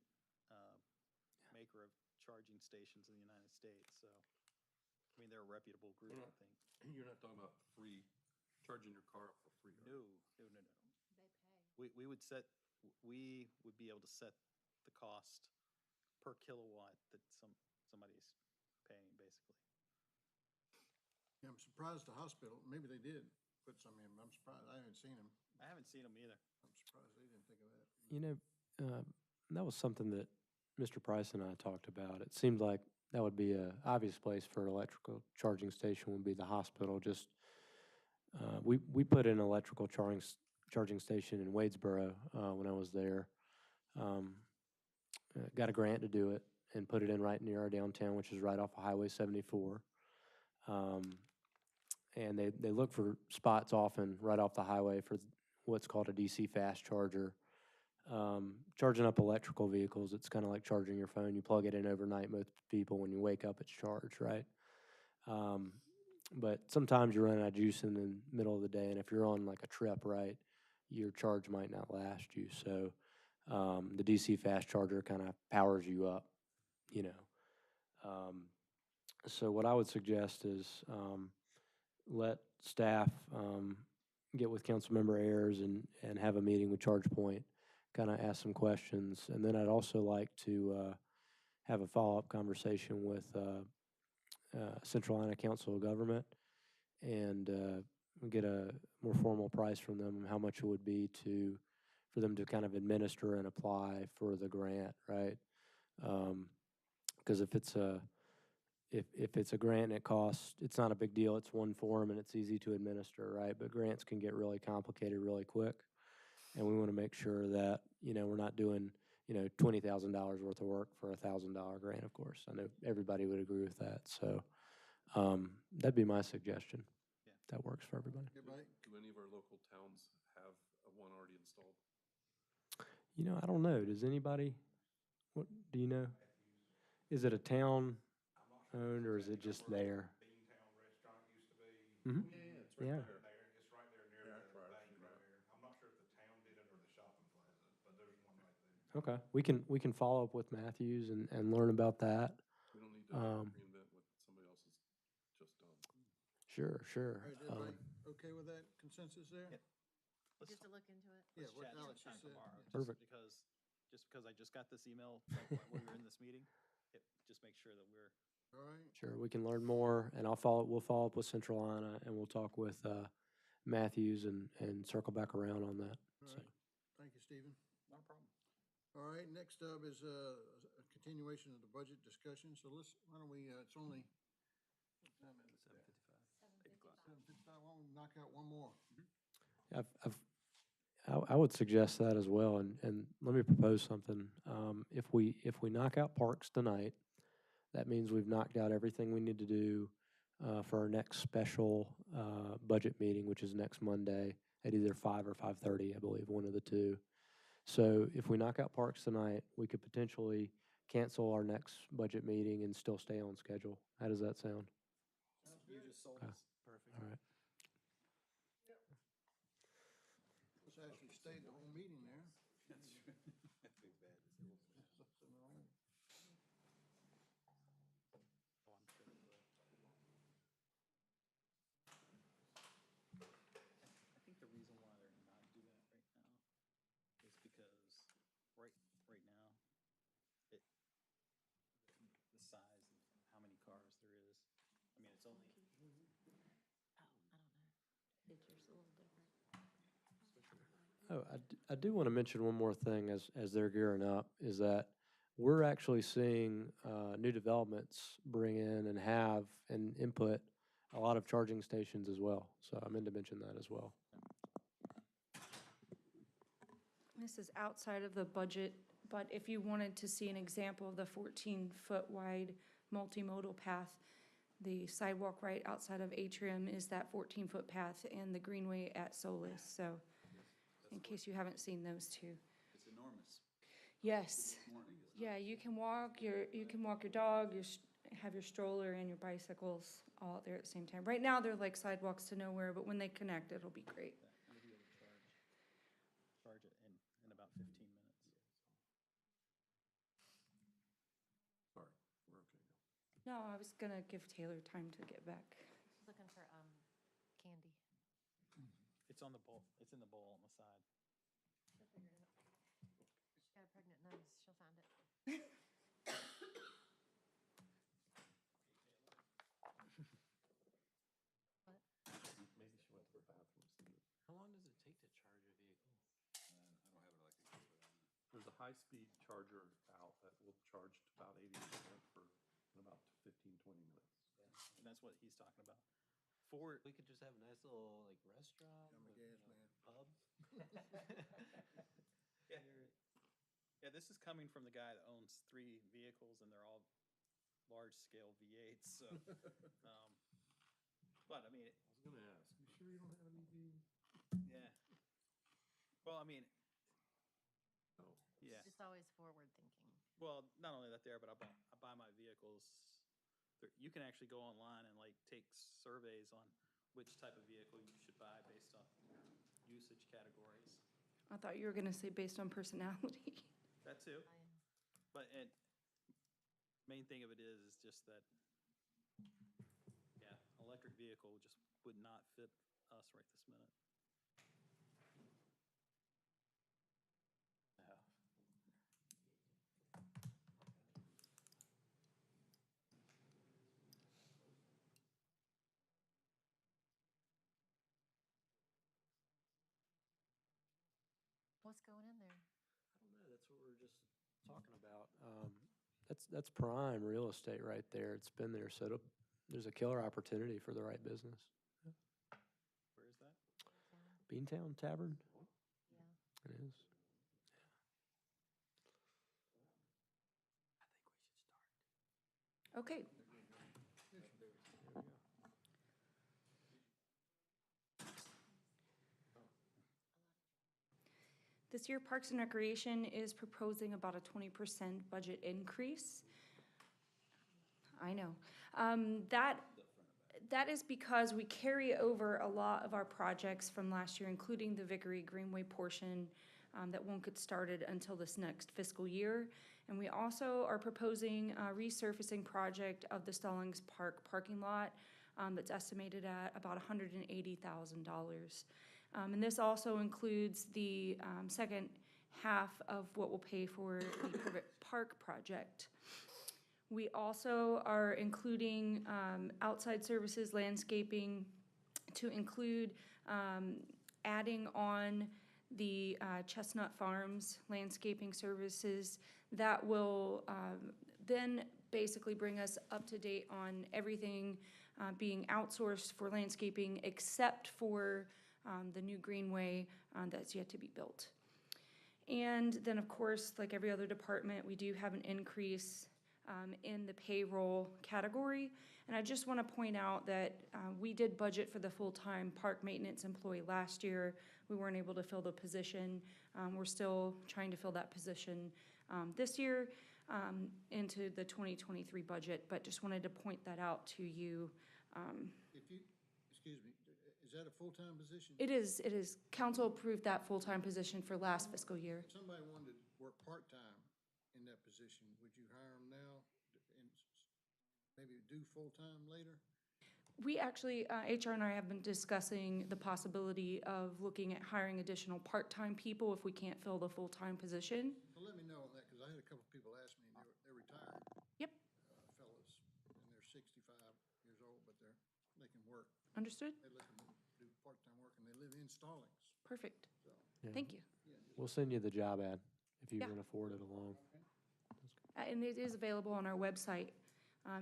maker of charging stations in the United States. So, I mean, they're a reputable group, I think. You're not talking about free, charging your car up for free. No. They pay. We would be able to set the cost per kilowatt that somebody's paying, basically. yeah, I'm surprised the hospital, maybe they did put some in, but I'm surprised, I haven't seen them. I haven't seen them either. I'm surprised they didn't think of that. You know, that was something that Mr. Price and I talked about. It seemed like that would be a obvious place for electrical charging station would be the hospital. Just, we put in an electrical charging station in Wadesboro, when I was there. Got a grant to do it and put it in right near our downtown, which is right off of Highway 74. And they look for spots often right off the highway for what's called a DC fast charger. Charging up electrical vehicles, it's kind of like charging your phone. You plug it in overnight. Most people, when you wake up, it's charged, right? But sometimes you're running out of juice in the middle of the day, and if you're on like a trip, right, your charge might not last you. So the DC fast charger kind of powers you up, you know. So what I would suggest is let staff get with Councilmember Ayers and have a meeting with ChargePoint, kind of ask some questions. And then I'd also like to have a follow-up conversation with Central Iowa Council of Government and get a more formal price from them, how much it would be for them to kind of administer and apply for the grant, right? Because if it's a grant and it costs, it's not a big deal. It's one form and it's easy to administer, right? But grants can get really complicated really quick. And we want to make sure that, we're not doing, $20,000 worth of work for a $1,000 grant, of course. I know everybody would agree with that. So that'd be my suggestion. Yeah. That works for everybody. Everybody, Do any of our local towns have one already installed? I don't know. Does anybody, what, do you know? Is it a town owned or is it just there? Beantown Restaurant used to be. Mm-hmm. Yeah, it's Yeah. right there. It's right there near Yeah, the that's right, I've bank seen right that. there. I'm not sure if the town did it or the shopping plaza, but there's one right there. Okay. We can follow up with Matthews and learn about that. We don't need to reinvent what somebody else has just done. Sure. all right, everybody okay with that consensus there? Yeah. Just to look into it? Yeah, Let's what chat Alex sometime just said. tomorrow, Perfect. just because I just got this email right when we were in this meeting. Just make sure that we're, All right, Sure, we can learn more, and we'll follow up with Central Iowa, and we'll talk with Matthews and circle back around on that. all So, right. Thank you, Stephen. not a problem. All right, next up is a continuation of the budget discussion. So why don't we, it's only, what time is it? 7:55. Why don't we knock out one more? I would suggest that as well, and let me propose something. If we knock out parks tonight, that means we've knocked out everything we need to do for our next special budget meeting, which is next Monday at either 5 or 5:30, I believe, one of the two. So if we knock out parks tonight, we could potentially cancel our next budget meeting and still stay on schedule. How does that sound? You just sold Okay. us. Perfect. All right. Let's actually stay the whole meeting there. Oh, I'm sure it will. I think the reason why they're not doing it right now is because right now, it, the size and how many cars there is. I mean, it's only, Oh, I don't know. Picture's a little different. Oh, I do want to mention one more thing as they're gearing up, is that we're actually seeing new developments bring in and have and input a lot of charging stations as well. So I meant to mention that as well. This is outside of the budget, but if you wanted to see an example of the 14-foot wide multimodal path, the sidewalk right outside of Atrium is that 14-foot path and the greenway at Solis. So in case you haven't seen those two. It's enormous. Yes. Morning, isn't it? Yeah, you can walk your dog, have your stroller and your bicycles all out there at the same time. Right now, they're like sidewalks to nowhere, but when they connect, it'll be great. you'll be able to charge it in about 15 minutes. Sorry, we're okay. No, I was gonna give Taylor time to get back. Looking for, candy. It's on the bowl, it's in the bowl on the side. She'll figure it out. She's got a pregnant nose. She'll find it. What? Maybe she went to the bathroom, Steve. How long does it take to charge a vehicle? I don't have it like this, but There's a high-speed charger out that will charge to about 80% in about 15, 20 minutes. And that's what he's talking about. We could just have a nice little like restaurant, I'm a with, gas man. pub. Yeah. Yeah, this is coming from the guy that owns 3 vehicles, and they're all large-scale V8s, so, but, I mean, I was gonna ask, you sure you don't have an EV? yeah. Well, I mean, No. yeah. Just always forward thinking. Well, not only that there, but I buy my vehicles. You can actually go online and like take surveys on which type of vehicle you should buy based on usage categories. I thought you were gonna say based on personality. That too. But main thing of it is just that, yeah, electric vehicle just would not fit us right this minute. What's going in there? I don't know, that's what we were just talking about. That's prime real estate right there. It's been there, so there's a killer opportunity for the right business. Where is that? Beantown Tavern? Yeah. It is. Okay. This year, Parks and Recreation is proposing about a 20% budget increase. I know. That is because we carry over a lot of our projects from last year, including the Vickery Greenway portion that won't get started until this next fiscal year. And we also are proposing a resurfacing project of the Stallings Park parking lot that's estimated at about $180,000. And this also includes the second half of what will pay for the Privet Park project. We also are including outside services, landscaping, to include adding on the Chestnut Farms landscaping services that will then basically bring us up to date on everything being outsourced for landscaping except for the new greenway that's yet to be built. And then, of course, like every other department, we do have an increase in the payroll category. And I just want to point out that we did budget for the full-time park maintenance employee last year. We weren't able to fill the position. We're still trying to fill that position this year into the 2023 budget, but just wanted to point that out to you. Excuse me, is that a full-time position? It is. Council approved that full-time position for last fiscal year. If somebody wanted to work part-time in that position, would you hire them now and maybe do full-time later? We actually, HR and I have been discussing the possibility of looking at hiring additional part-time people if we can't fill the full-time position. Well, let me know on that, because I had a couple people ask me, and they're retired. Yep. Fellas, and they're 65 years old, but they can work. Understood? They let them do part-time work, and they live in Stallings. Perfect. So, Yeah. Thank you. We'll send you the job ad if you Yeah. want to forward it along. And it is available on our website.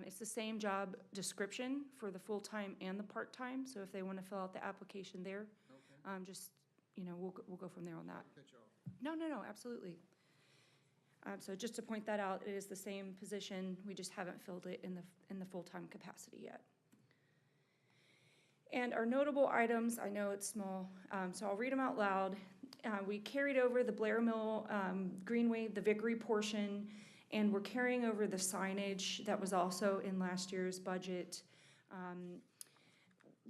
It's the same job description for the full-time and the part-time, so if they want to fill out the application there, okay. just, we'll go from there on that. Cut you off. No, absolutely. So just to point that out, it is the same position, we just haven't filled it in the full-time capacity yet. And our notable items, I know it's small, so I'll read them out loud. We carried over the Blair Mill Greenway, the Vickery portion, and we're carrying over the signage that was also in last year's budget.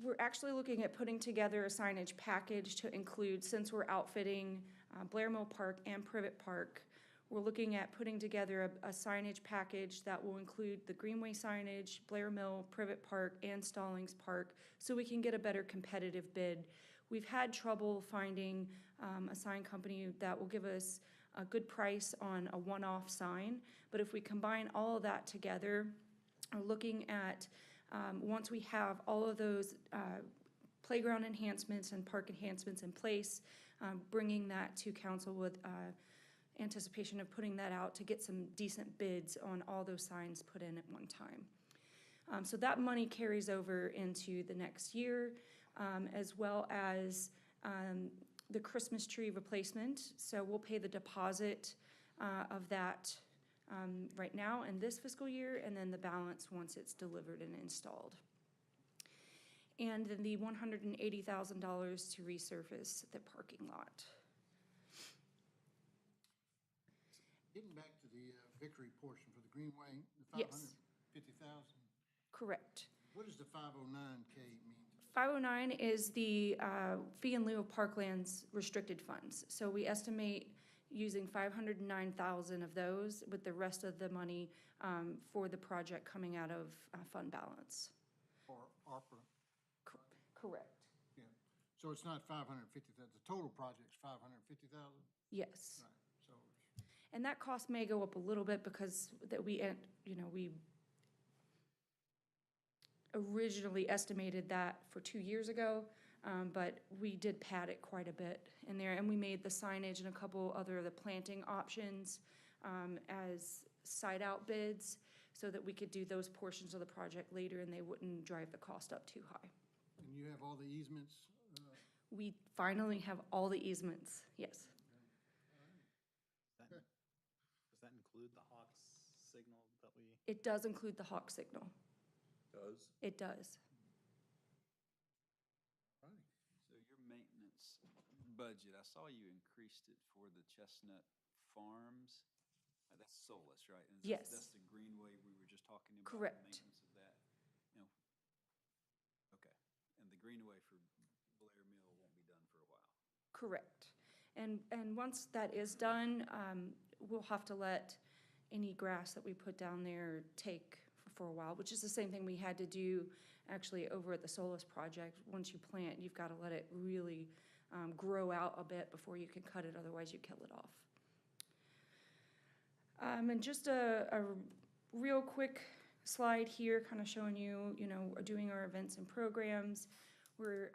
We're actually looking at putting together a signage package to include, since we're outfitting Blair Mill Park and Privet Park, we're looking at putting together a signage package that will include the Greenway signage, Blair Mill, Privet Park, and Stallings Park, so we can get a better competitive bid. We've had trouble finding a sign company that will give us a good price on a one-off sign, but if we combine all of that together, we're looking at, once we have all of those playground enhancements and park enhancements in place, bringing that to council with anticipation of putting that out to get some decent bids on all those signs put in at one time. So that money carries over into the next year, as well as the Christmas tree replacement. So we'll pay the deposit of that right now in this fiscal year, and then the balance once it's delivered and installed. And then the $180,000 to resurface the parking lot. Getting back to the Vickery portion for the Greenway, the Yes. 550,000. Correct. What does the 509K mean? 509 is the fee in lieu of parklands restricted funds. So we estimate using 509,000 of those, with the rest of the money for the project coming out of fund balance. Or ARPA? Correct. Yeah. So it's not 550,000, the total project's 550,000? Yes. Right, so. And that cost may go up a little bit because that we originally estimated that for 2 years ago, but we did pad it quite a bit in there, and we made the signage and a couple other of the planting options as side-out bids so that we could do those portions of the project later and they wouldn't drive the cost up too high. And you have all the easements? We finally have all the easements, yes. Does that include the Hawks signal that we? It does include the Hawk signal. Does? It does. So your maintenance budget, I saw you increased it for the Chestnut Farms. That's Solus, right? And Yes. That's the Greenway we were just talking about. Correct. The maintenance of that. Okay. And the Greenway for Blair Mill won't be done for a while. Correct. And once that is done, we'll have to let any grass that we put down there take for a while, which is the same thing we had to do actually over at the Solus project. Once you plant, you've got to let it really grow out a bit before you can cut it, otherwise you kill it off. And just a real quick slide here, kind of showing you, doing our events and programs. We're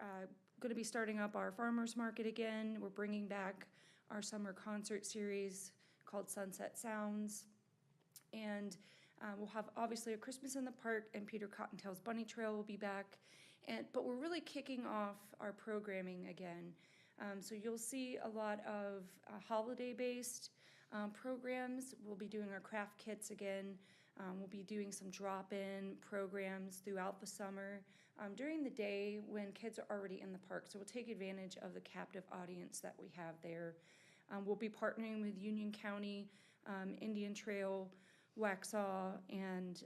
going to be starting up our farmers market again. We're bringing back our summer concert series called Sunset Sounds. And we'll have obviously a Christmas in the Park, and Peter Cottontail's Bunny Trail will be back. But we're really kicking off our programming again. So you'll see a lot of holiday-based programs. We'll be doing our craft kits again. We'll be doing some drop-in programs throughout the summer during the day when kids are already in the park. So we'll take advantage of the captive audience that we have there. We'll be partnering with Union County, Indian Trail, Waxhaw, and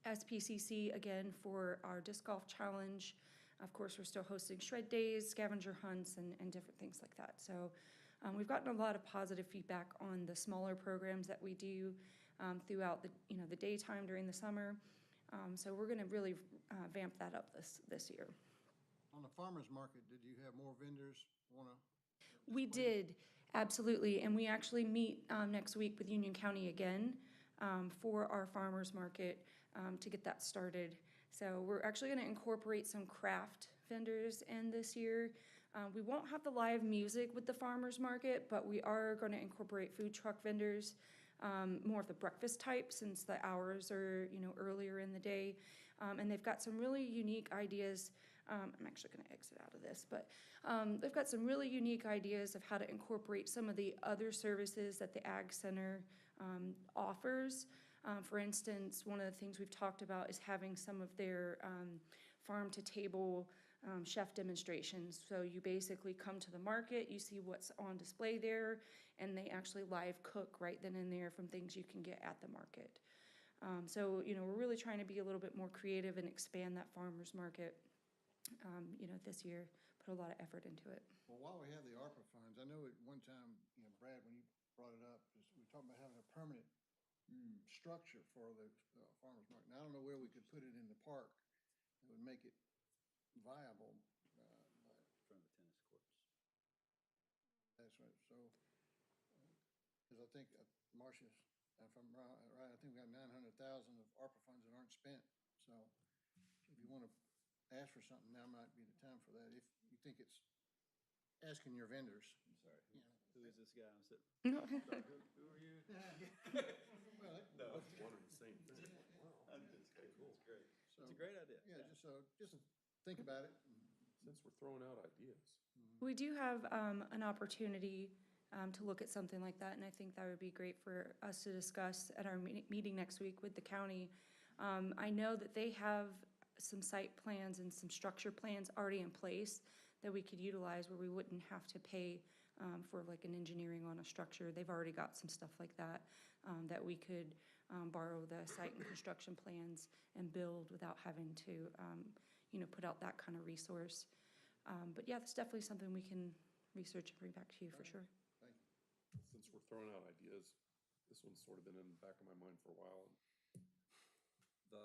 SPCC again for our disc golf challenge. Of course, we're still hosting shred days, scavenger hunts, and different things like that. So we've gotten a lot of positive feedback on the smaller programs that we do throughout the daytime during the summer. So we're going to really vamp that up this year. On the farmer's market, did you have more vendors want to? We did, absolutely. And we actually meet next week with Union County again for our farmers market to get that started. So we're actually going to incorporate some craft vendors in this year. We won't have the live music with the farmers market, but we are going to incorporate food truck vendors, more of the breakfast type since the hours are earlier in the day. And they've got some really unique ideas. I'm actually going to exit out of this, but they've got some really unique ideas of how to incorporate some of the other services that the Ag Center offers. For instance, one of the things we've talked about is having some of their farm-to-table chef demonstrations. So you basically come to the market, you see what's on display there, and they actually live cook right then and there from things you can get at the market. So we're really trying to be a little bit more creative and expand that farmers market. This year, put a lot of effort into it. Well, while we have the ARPA funds, I know at one time, Brad, when you brought it up, we were talking about having a permanent structure for the farmer's market. Now, I don't know where we could put it in the park that would make it viable. From the tennis courts. That's right. So, because I think, Marcia, if I'm right, I think we got 900,000 of ARPA funds that aren't spent. So, if you want to ask for something, now might be the time for that. If you think it's asking your vendors. I'm sorry. Who is this guy? I'm sitting. Sorry, who are you? Well, No, it's one and the same thing. Wow. I'm just kidding. It's great. So, It's a great idea. Yeah, just think about it. Since we're throwing out ideas. We do have an opportunity to look at something like that, and I think that would be great for us to discuss at our meeting next week with the county. I know that they have some site plans and some structure plans already in place that we could utilize where we wouldn't have to pay for like an engineering on a structure. They've already got some stuff like that that we could borrow the site and construction plans and build without having to put out that kind of resource. But yeah, that's definitely something we can research and bring back to you for sure. Thank you. Since we're throwing out ideas, this one's sort of been in the back of my mind for a while. The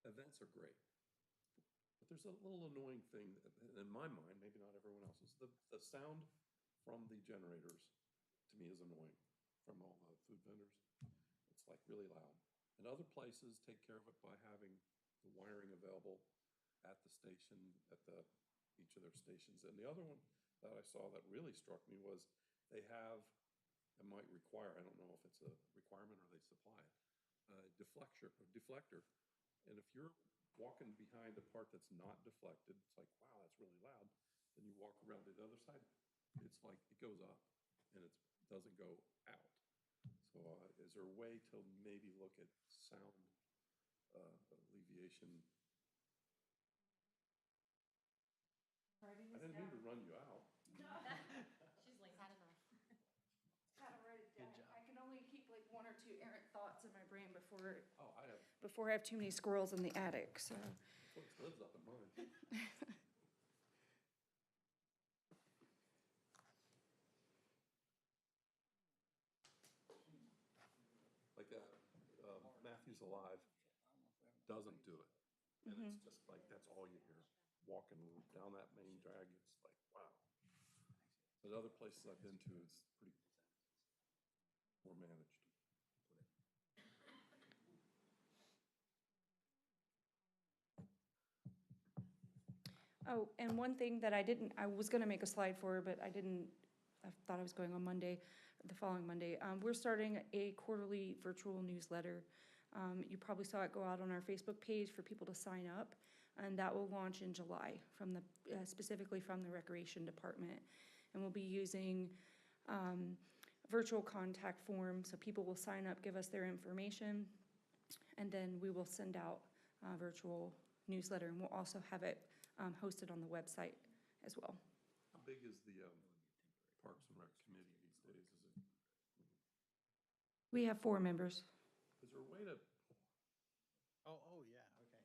events are great, but there's a little annoying thing in my mind, maybe not everyone else's. The sound from the generators, to me, is annoying from all the food vendors. It's like really loud. And other places take care of it by having the wiring available at the station, at each of their stations. And the other one that I saw that really struck me was they have, it might require, I don't know if it's a requirement or they supply it, a deflector. And if you're walking behind a part that's not deflected, it's like, wow, that's really loud. Then you walk around to the other side, it's like it goes up and it doesn't go out. So is there a way to maybe look at sound alleviation? I didn't mean to run you out. She's like, had enough. Gotta write it down. Good job. I can only keep like one or two errant thoughts in my brain before I have I have too many squirrels in the attic, so. what lives up in mine. Like Matthews Alive doesn't do it. And it's just like, that's all you hear. Walking down that main drag, it's like, wow. But other places I've been to, it's pretty more managed. Oh, and one thing that I was gonna make a slide for, but I didn't, I thought I was going on Monday, the following Monday. We're starting a quarterly virtual newsletter. You probably saw it go out on our Facebook page for people to sign up, and that will launch in July from the, specifically from the Recreation Department. And we'll be using, virtual contact form, so people will sign up, give us their information, and then we will send out a virtual newsletter, and we'll also have it hosted on the website as well. How big is the Parks and Rec committee these days? Is it, We have 4 members. is there a way to, Oh, yeah, okay.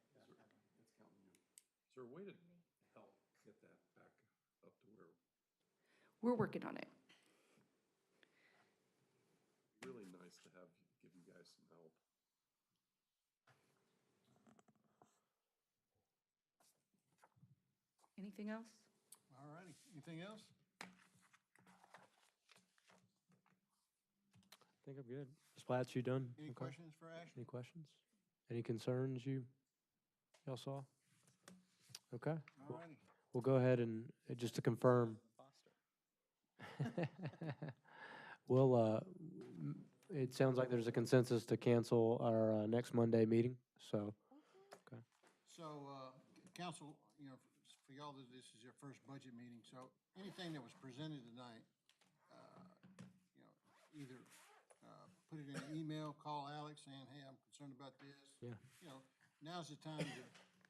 it's counting you. Is there a way to help get that back up to where, We're working on it. really nice to have, give you guys some help. Anything else? All righty, anything else? I think I'm good. Ms. Platts, you done? Any Okay. questions for Ashley? Any questions? Any concerns y'all saw? Okay. All righty. We'll go ahead and, just to confirm. We'll, it sounds like there's a consensus to cancel our next Monday meeting, so, okay. So, council, you know, for y'all, this is your first budget meeting, so anything that was presented tonight, you know, either put it in an email, call Alex saying, hey, I'm concerned about this. Yeah. You know, now's the time to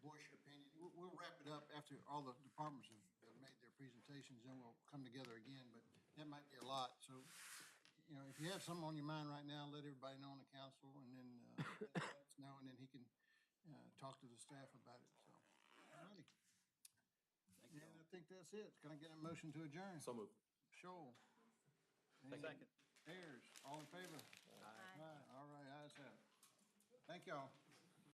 voice your opinion. We'll wrap it up after all the departments have made their presentations, and we'll come together again, but that might be a lot, so, you know, if you have something on your mind right now, let everybody know on the council, and then let Alex know, and then he can talk to the staff about it, so. All righty. And I think that's it. Can I get a motion to adjourn? So moved. Shoal. Second. Ayers, all in favor? Aye. All right, ayes have it. Thank y'all.